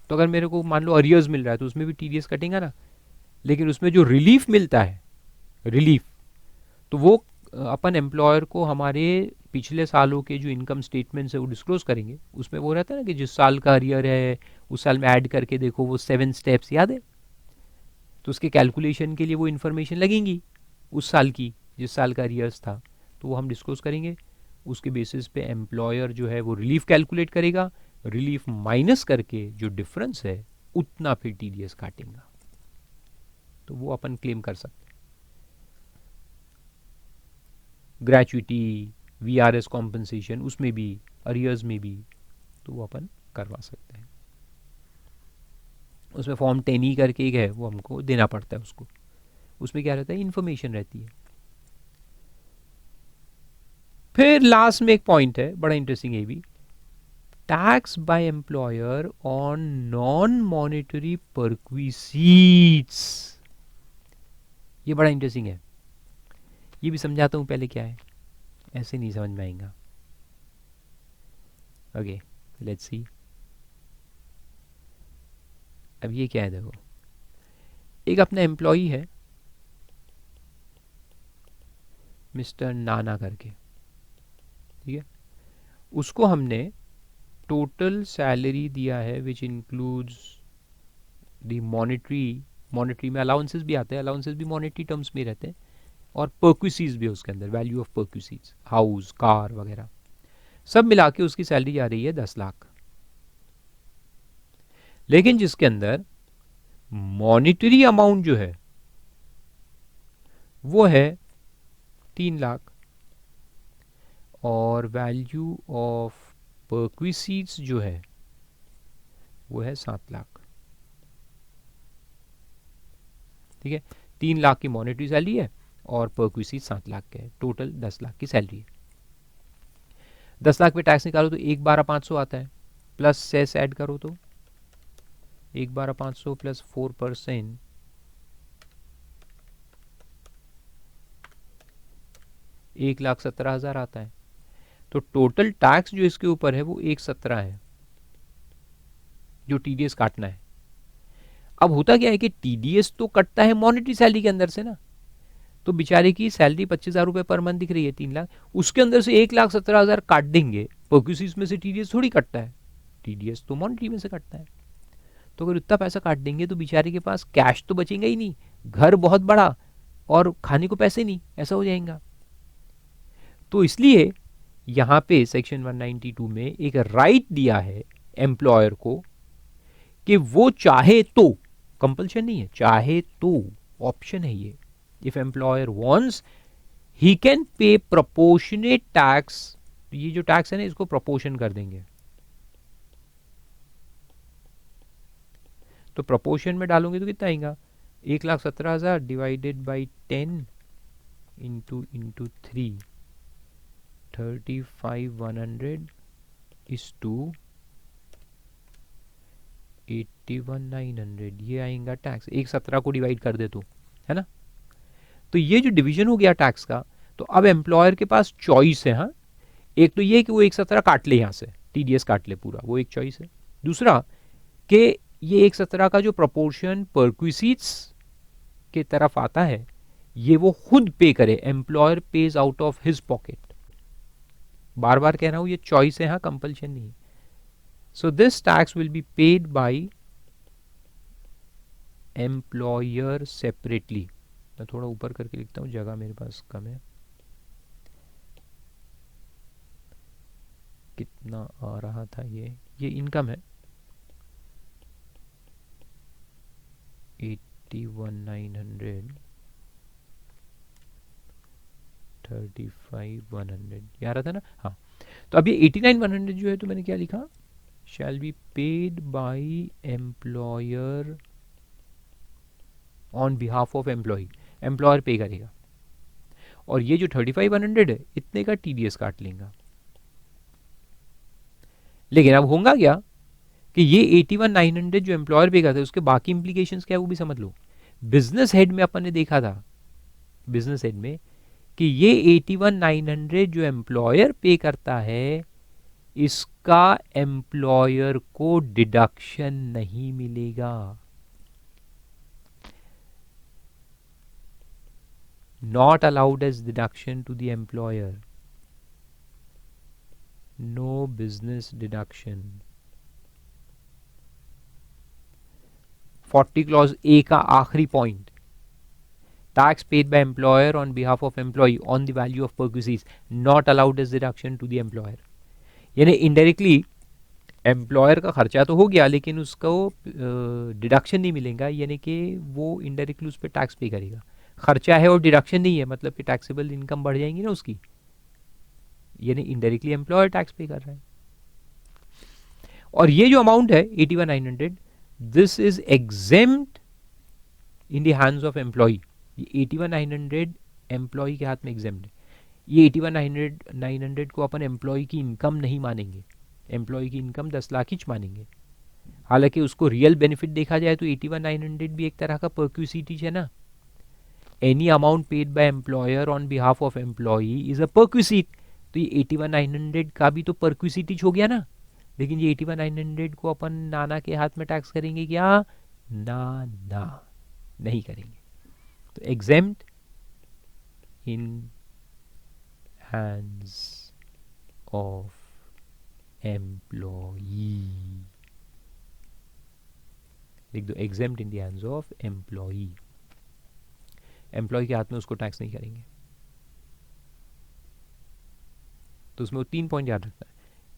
तो अगर मेरे को मान लो अरियर्स मिल रहा है तो उसमें भी टीडीएस कटेगा ना, लेकिन उसमें जो रिलीफ मिलता है, रिलीफ, तो वो अपन एम्प्लॉयर को हमारे पिछले सालों के जो इनकम स्टेटमेंट्स है वो डिस्क्लोज करेंगे। उसमें वो रहता है ना कि जिस साल का अरियर है उस साल में ऐड करके देखो, वो 7 स्टेप्स याद है, तो उसके कैलकुलेशन के लिए वो इन्फॉर्मेशन लगेंगी उस साल की, जिस साल का अरियर्स था, तो वो हम डिस्क्लोज करेंगे। उसके बेसिस पे एम्प्लॉयर जो है वो रिलीफ कैलकुलेट करेगा, रिलीफ माइनस करके जो डिफरेंस है उतना फिर टीडीएस काटेगा, तो वो अपन क्लेम कर सकते हैं। ग्रेचुइटी, वीआरएस कॉम्पनसेशन, उसमें भी अरियर्स में भी तो वो अपन करवा सकते हैं। उसमें फॉर्म 10E करके एक है, वो हमको देना पड़ता है उसको। उसमें क्या रहता है, इन्फॉर्मेशन रहती है। फिर लास्ट में एक पॉइंट है बड़ा इंटरेस्टिंग, ये भी, tax by employer on non monetary perquisites. ये बड़ा इंटरेस्टिंग है, ये भी समझाता हूं पहले क्या है, ऐसे नहीं समझ में आएगा। Okay let's see. अब ये क्या है, देखो एक अपना एम्प्लॉई है मिस्टर नाना करके, ठीक है, उसको हमने टोटल सैलरी दिया है विच इंक्लूड्स द मॉनेटरी में अलाउंसेस भी आते हैं, अलाउंसेस भी मॉनेटरी टर्म्स में रहते हैं, और पर्क्विसीज भी है उसके अंदर, वैल्यू ऑफ पर्क्विसीज, हाउस, कार वगैरह, सब मिला के उसकी सैलरी आ रही है 10 लाख। लेकिन जिसके अंदर मॉनेटरी अमाउंट जो है वो है 3 लाख, और वैल्यू ऑफ पर्क्विसीज जो है वो है 7 लाख। ठीक है, 3 लाख की मॉनेटरी सैलरी है और पर्क्विसीज 7 लाख के है, टोटल 10 लाख की सैलरी है। 10 लाख पे टैक्स निकालो तो 1,12,500 आता है, प्लस सेस ऐड करो तो 1,12,500 प्लस 4%, 1,17,000 आता है। तो टोटल टैक्स जो इसके ऊपर है वो 1,17 है जो टीडीएस काटना है। अब होता क्या है कि टीडीएस तो कटता है मॉनेटरी सैलरी के अंदर से ना, तो बेचारे की सैलरी 25,000 रुपये पर मंथ दिख रही है, 3 लाख, उसके अंदर से 1,17,000 काट देंगे, पर्क्विसीज में से टीडीएस थोड़ी कटता है, टीडीएस तो मॉनेटरी में से कटता है। तो अगर इतना पैसा काट देंगे तो बेचारे के पास कैश तो बचेगा ही नहीं, घर बहुत बड़ा और खाने को पैसे नहीं, ऐसा हो जाएगा। तो इसलिए यहां पे सेक्शन 192 में एक राइट दिया है एम्प्लॉयर को कि वो चाहे तो, कंपल्शन नहीं है, चाहे तो ऑप्शन है ये, if employer wants he can pay proportionate tax. ये जो टैक्स है ना इसको प्रोपोर्शन कर देंगे, तो प्रोपोर्शन में डालोगे तो कितना आएगा, 1,17,000 divided by 10 into 3, 35,100 is to 81,900, ये आएगा टैक्स। 1,17 को डिवाइड कर दे तो, है ना, तो ये जो डिवीजन हो गया टैक्स का, तो अब एम्प्लॉयर के पास चॉइस है। हाँ, एक तो ये कि वो 1,17 काट ले, यहां से टीडीएस काट ले पूरा, वो एक चॉइस है। दूसरा कि ये 1,17 का जो प्रोपोर्शन पर्क्विसीट्स के तरफ आता है ये वो खुद पे करे, employer pays out of his pocket. बार बार कह रहा हूं ये चॉइस है, हाँ कंपल्शन नहीं। So this tax will be paid by employer separately. मैं थोड़ा ऊपर करके लिखता हूं, जगह मेरे पास कम है। कितना आ रहा था ये इनकम है 81,900 35,100 ये आ रहा था ना, हाँ। तो अब ये 89,100 जो है, तो मैंने क्या लिखा, shall be paid by employer on behalf of employee, employer पे करेगा। और ये जो 35,100 है इतने का टीडीएस काट लेगा। लेकिन अब होगा क्या कि ये 81,900 जो एम्प्लॉयर पे करता है उसके बाकी इंप्लीकेशंस क्या है वो भी समझ लो। बिजनेस हेड में अपन ने देखा था, बिजनेस हेड में, कि ये 81,900 जो एम्प्लॉयर पे करता है इसका एम्प्लॉयर को डिडक्शन नहीं मिलेगा। Not allowed as deduction to the employer, no business deduction. 40 clause A का आखिरी point, tax paid by employer on behalf of employee on the value of perquisites not allowed as deduction to the employer। यानी indirectly employer का खर्चा तो हो गया लेकिन उसको डिडक्शन नहीं मिलेगा, यानी कि वो इनडायरेक्टली उस पर टैक्स पे करेगा। खर्चा है और डिडक्शन नहीं है, मतलब कि टैक्सेबल इनकम बढ़ जाएंगी ना उसकी, यानी इनडायरेक्टली एम्प्लॉयर टैक्स पे कर रहा है। और ये जो अमाउंट है 81,900 this is exempt in the hands of employee. ये 81,900 एम्प्लॉय के हाथ में एग्जेम्प्ट है। ये 81,900 को अपन एम्प्लॉय की इनकम नहीं मानेंगे, एम्प्लॉय की इनकम 10 लाख ही मानेंगे। हालांकि उसको रियल बेनिफिट देखा जाए तो 81,900 भी एक तरह का परक्यूसिटीज है ना। Any amount paid by employer on behalf of employee is a perquisite. तो ये 81,900 का भी तो परक्यूसिटीज हो गया ना। लेकिन ये 81,900 को अपन नाना के हाथ में टैक्स करेंगे क्या? ना ना, नहीं करेंगे। तो exempt in hands of employee, लिख दो exempt in the hands of employee. Employee के हाथ में उसको टैक्स नहीं करेंगे। तो उसमें वो 3 पॉइंट याद रखना है।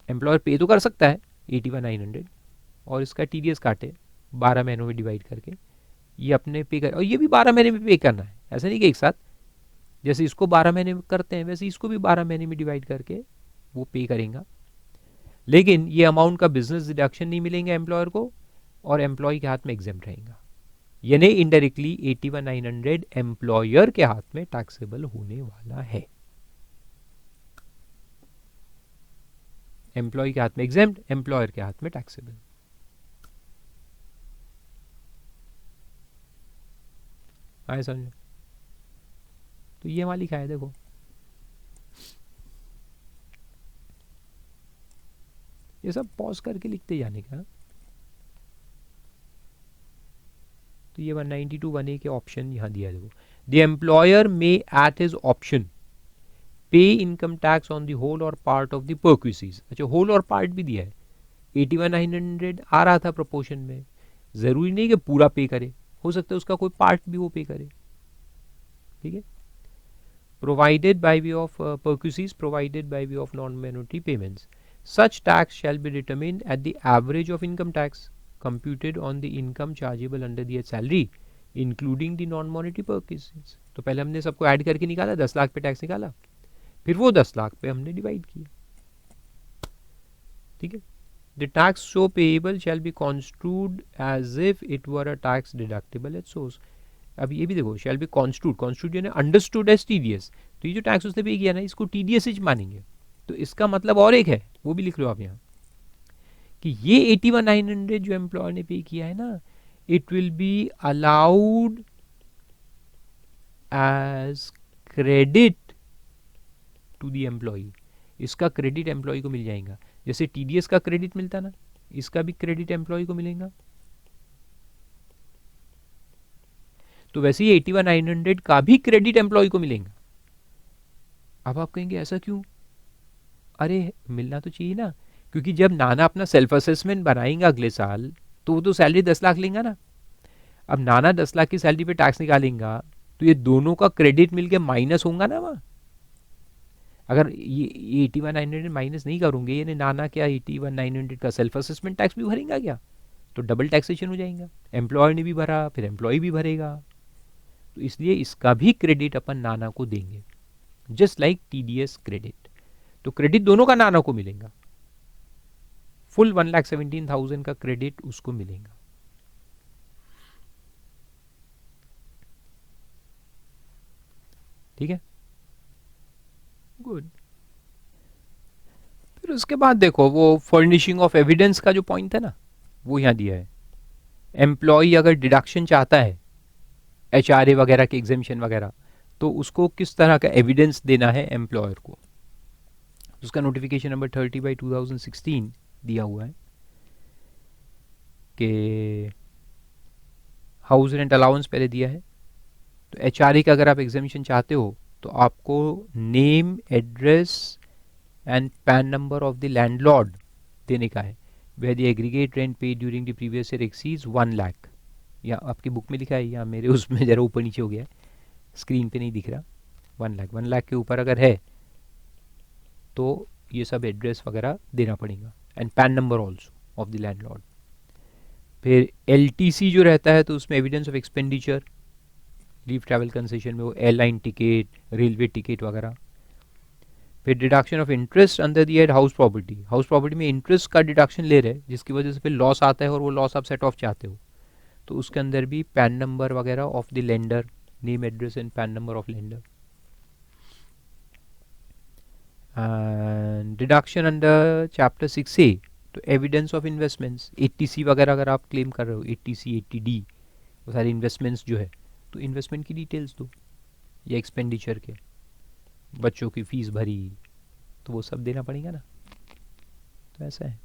एम्प्लॉयर पे तो कर सकता है 81,900 और इसका टीडीएस काटे 12 महीनों में डिवाइड करके, ये अपने पे कर, और ये भी 12 महीने में पे करना है। ऐसा नहीं कि एक साथ, जैसे इसको 12 महीने में करते हैं वैसे इसको भी 12 महीने में डिवाइड करके वो पे करेगा। लेकिन ये अमाउंट का बिजनेस डिडक्शन नहीं मिलेंगे एम्प्लॉयर को और एम्प्लॉय के हाथ में एग्जेम्प्ट रहेगा। यानी इनडायरेक्टली 81,900 एम्प्लॉयर के हाथ में टैक्सेबल होने वाला है। एम्प्लॉय के हाथ में एग्जेम्प्ट, एम्प्लॉयर के हाथ में टैक्सेबल। आए समझे? तो ये वाली लिखा है देखो, ये सब पॉज करके लिखते जाने का। तो ये 192 1A के ऑप्शन यहाँ दिया है देखो। The employer may at his option pay income tax on the whole or part of the perquisites. अच्छा, होल और पार्ट भी दिया है। 81,900 आ रहा था प्रोपोर्शन में, जरूरी नहीं कि पूरा पे करे, हो सकता है उसका कोई पार्ट भी वो पे करे। ठीक है। Provided by way of perquisites provided by way of non minority payments, such tax shall be determined at the average of income tax computed on the income chargeable under the salary including the non monetary purposes। तो पहले हमने सबको add करके निकाला, 10 लाख पे tax निकाला, फिर वो 10 लाख पे हमने डिवाइड किया। ठीक है। The tax so payable shall be constituted as if it were a tax deductible at source. अब ये भी देखो, शैल बी कॉन्स्टिट्यूड, कॉन्स्टिट्यूड यानी अंडरस्टूड एज टीडीएस। तो ये जो टैक्स उसने पे किया ना इसको टीडीएस ही मानेंगे। तो इसका मतलब और एक है, वो भी लिख लो आप यहाँ, कि ये 81,900 जो एम्प्लॉयर ने पे किया है ना, it will be allowed as credit to the employee. इसका क्रेडिट एम्प्लॉय को मिल जाएगा, जैसे टीडीएस का क्रेडिट मिलता ना, इसका भी क्रेडिट एम्प्लॉय को मिलेगा। तो वैसे ही 81,900 का भी क्रेडिट एम्प्लॉय को मिलेगा। अब आप कहेंगे ऐसा क्यों? अरे मिलना तो चाहिए ना, क्योंकि जब नाना अपना सेल्फ असेसमेंट बनाएंगा अगले साल तो वो तो सैलरी 10 लाख लेंगे ना। अब नाना 10 लाख की सैलरी पे टैक्स निकालेंगा तो ये दोनों का क्रेडिट मिलके माइनस होगा ना वहाँ। अगर ये 81,900 माइनस नहीं करूंगे, यानी नाना क्या 81,900 का सेल्फ असेसमेंट टैक्स भी भरेगा क्या, तो डबल टैक्सेशन हो जाएगा। एम्प्लॉयर ने भी भरा, फिर एम्प्लॉय भी भरेगा, तो इसलिए इसका भी क्रेडिट अपन नाना को देंगे, जस्ट लाइक टीडीएस क्रेडिट। तो क्रेडिट दोनों का नाना को मिलेगा, फुल 1,17,000 का क्रेडिट उसको मिलेगा। ठीक है, गुड। फिर उसके बाद देखो वो फर्निशिंग ऑफ एविडेंस का जो पॉइंट है ना, वो यहां दिया है। एम्प्लॉय अगर डिडक्शन चाहता है एचआरए वगैरह के एग्जेम्पशन वगैरह, तो उसको किस तरह का एविडेंस देना है एम्प्लॉयर को, उसका नोटिफिकेशन नंबर 30/2016 दिया हुआ है कि हाउस रेंट अलाउंस पहले दिया है। तो एचआरए का अगर आप एग्जामिशन चाहते हो तो आपको name, address and PAN number of the landlord देने का है, where the aggregate rent paid during the previous year exceeds 1 lakh. या आपकी बुक में लिखा है, या मेरे उसमें जरा ऊपर नीचे हो गया है, स्क्रीन पे नहीं दिख रहा। 1 लाख के ऊपर अगर है तो ये सब एड्रेस वगैरह देना पड़ेगा, and PAN number also of the landlord. फिर एलटीसी जो रहता है तो उसमें evidence of expenditure, leave travel concession में वो एयरलाइन टिकट, रेलवे टिकट वगैरह। फिर deduction of interest under the head house property, house property में इंटरेस्ट का डिडक्शन ले रहे जिसकी वजह से फिर लॉस आता है और वो लॉस आप सेट ऑफ चाहते हो, तो उसके अंदर भी पैन नंबर वगैरह of the lender, name, address and PAN number of lender. Deduction under chapter 6A, तो एविडेंस ऑफ इन्वेस्टमेंट्स, 80C वगैरह अगर आप क्लेम कर रहे हो, 80C 80D, वो सारे इन्वेस्टमेंट्स जो है, तो इन्वेस्टमेंट की डिटेल्स दो, या एक्सपेंडिचर के, बच्चों की फीस भरी, तो वो सब देना पड़ेगा ना। तो ऐसा है,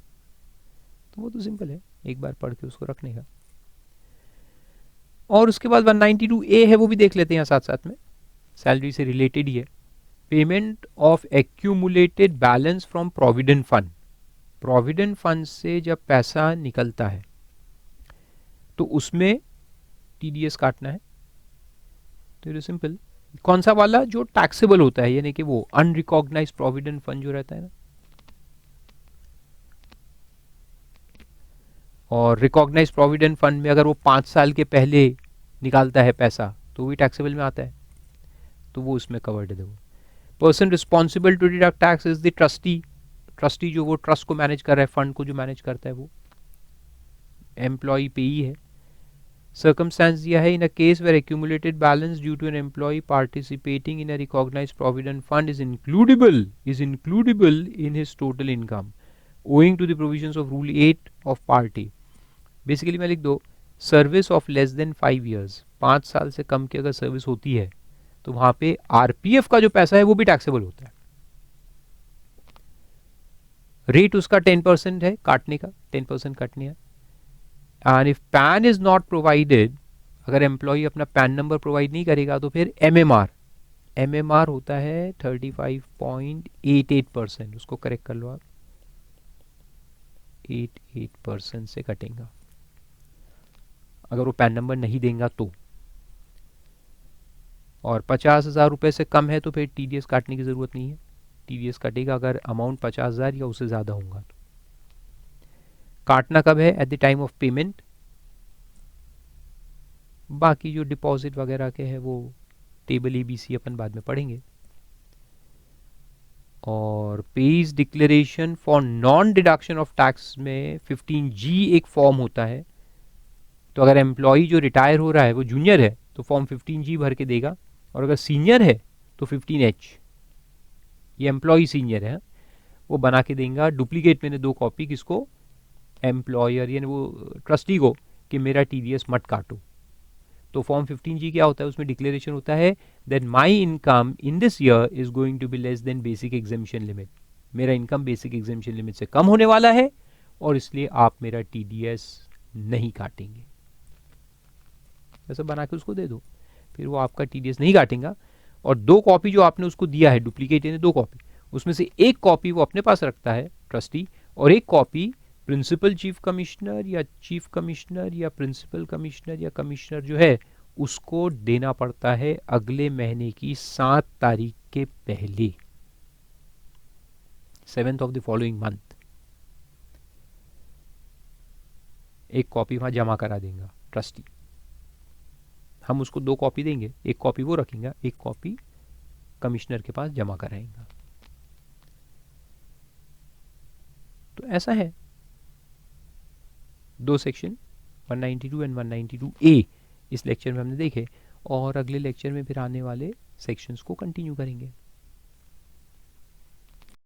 तो वो तो सिंपल है, एक बार पढ़ के उसको रखने का। और उसके बाद 192A है, वो भी देख लेते हैं साथ साथ में, सैलरी से रिलेटेड ही है। Payment of accumulated balance from provident fund, provident fund से जब पैसा निकलता है तो उसमें टीडीएस काटना है। तो ये सिंपल, कौन सा वाला, जो टैक्सेबल होता है, यानी कि वो अनरिकॉग्नाइज्ड प्रोविडेंट फंड जो रहता है ना, और रिकॉग्नाइज्ड प्रोविडेंट फंड में अगर वो 5 साल के पहले निकालता है पैसा तो भी टैक्सेबल में आता है, तो वो उसमें कवर्ड है। देखो, person responsible to deduct tax is the trustee, trustee जो वो ट्रस्ट को मैनेज कर रहा है, फंड को जो मैनेज करता है, वो एम्प्लॉय पेई है। सर्कमस्टेंस दिया है, in a case where accumulated balance due to an employee participating in a recognised provident fund is includable in his total income owing to the provisions of rule 8 of party. Basically मैं लिख दो, service of less than 5 years, 5 साल से कम की अगर service होती है तो वहां पे आरपीएफ का जो पैसा है वो भी टैक्सेबल होता है। रेट उसका 10% है काटने का, 10% काटने है। And if pan is not provided, अगर एम्प्लॉय अपना पैन नंबर प्रोवाइड नहीं करेगा तो फिर एमएमआर होता है 35.88%, उसको करेक्ट कर लो आप, 88% से कटेगा अगर वो पैन नंबर नहीं देगा तो। और 50,000 रुपये से कम है तो फिर टीडीएस काटने की जरूरत नहीं है, टीडीएस कटेगा अगर अमाउंट 50,000 या उससे ज्यादा होगा तो। काटना कब है, at the time of payment. बाकी जो डिपॉजिट वगैरह के हैं वो टेबल एबीसी अपन बाद में पढ़ेंगे। और page declaration for non deduction of tax में 15G एक फॉर्म होता है, तो अगर एम्प्लॉय जो रिटायर हो रहा है वो जूनियर है तो फॉर्म 15G भर के देगा, और अगर सीनियर है तो 15H, ये एम्प्लॉय सीनियर है, वो बना के देगा। डुप्लीकेट मैंने 2 कॉपी, किसको, एम्प्लॉयर यानी वो ट्रस्टी को, कि मेरा टीडीएस मत काटो। तो फॉर्म 15G क्या होता है, उसमें डिक्लेरेशन होता है that my income in this year is going to be less than basic exemption limit, मेरा इनकम बेसिक एग्जेम्पशन लिमिट से कम होने वाला है और इसलिए आप मेरा टीडीएस नहीं काटेंगे, ऐसा बना के उसको दे दो। फिर वो आपका TDS नहीं काटेगा, और 2 कॉपी जो आपने उसको दिया है, डुप्लीकेट यानी 2 कॉपी, उसमें से 1 कॉपी वो अपने पास रखता है ट्रस्टी, और 1 कॉपी प्रिंसिपल चीफ कमिश्नर या चीफ कमिश्नर या प्रिंसिपल कमिश्नर या कमिश्नर जो है उसको देना पड़ता है अगले महीने की 7 तारीख के पहले, 7th of the following month. 1 copy वहां जमा करा देगा ट्रस्टी, हम उसको 2 कॉपी देंगे, 1 कॉपी वो रखेगा, 1 कॉपी कमिश्नर के पास जमा कराएगा। तो ऐसा है 2 सेक्शन 192 एंड 192A इस लेक्चर में हमने देखे, और अगले लेक्चर में फिर आने वाले सेक्शंस को कंटिन्यू करेंगे।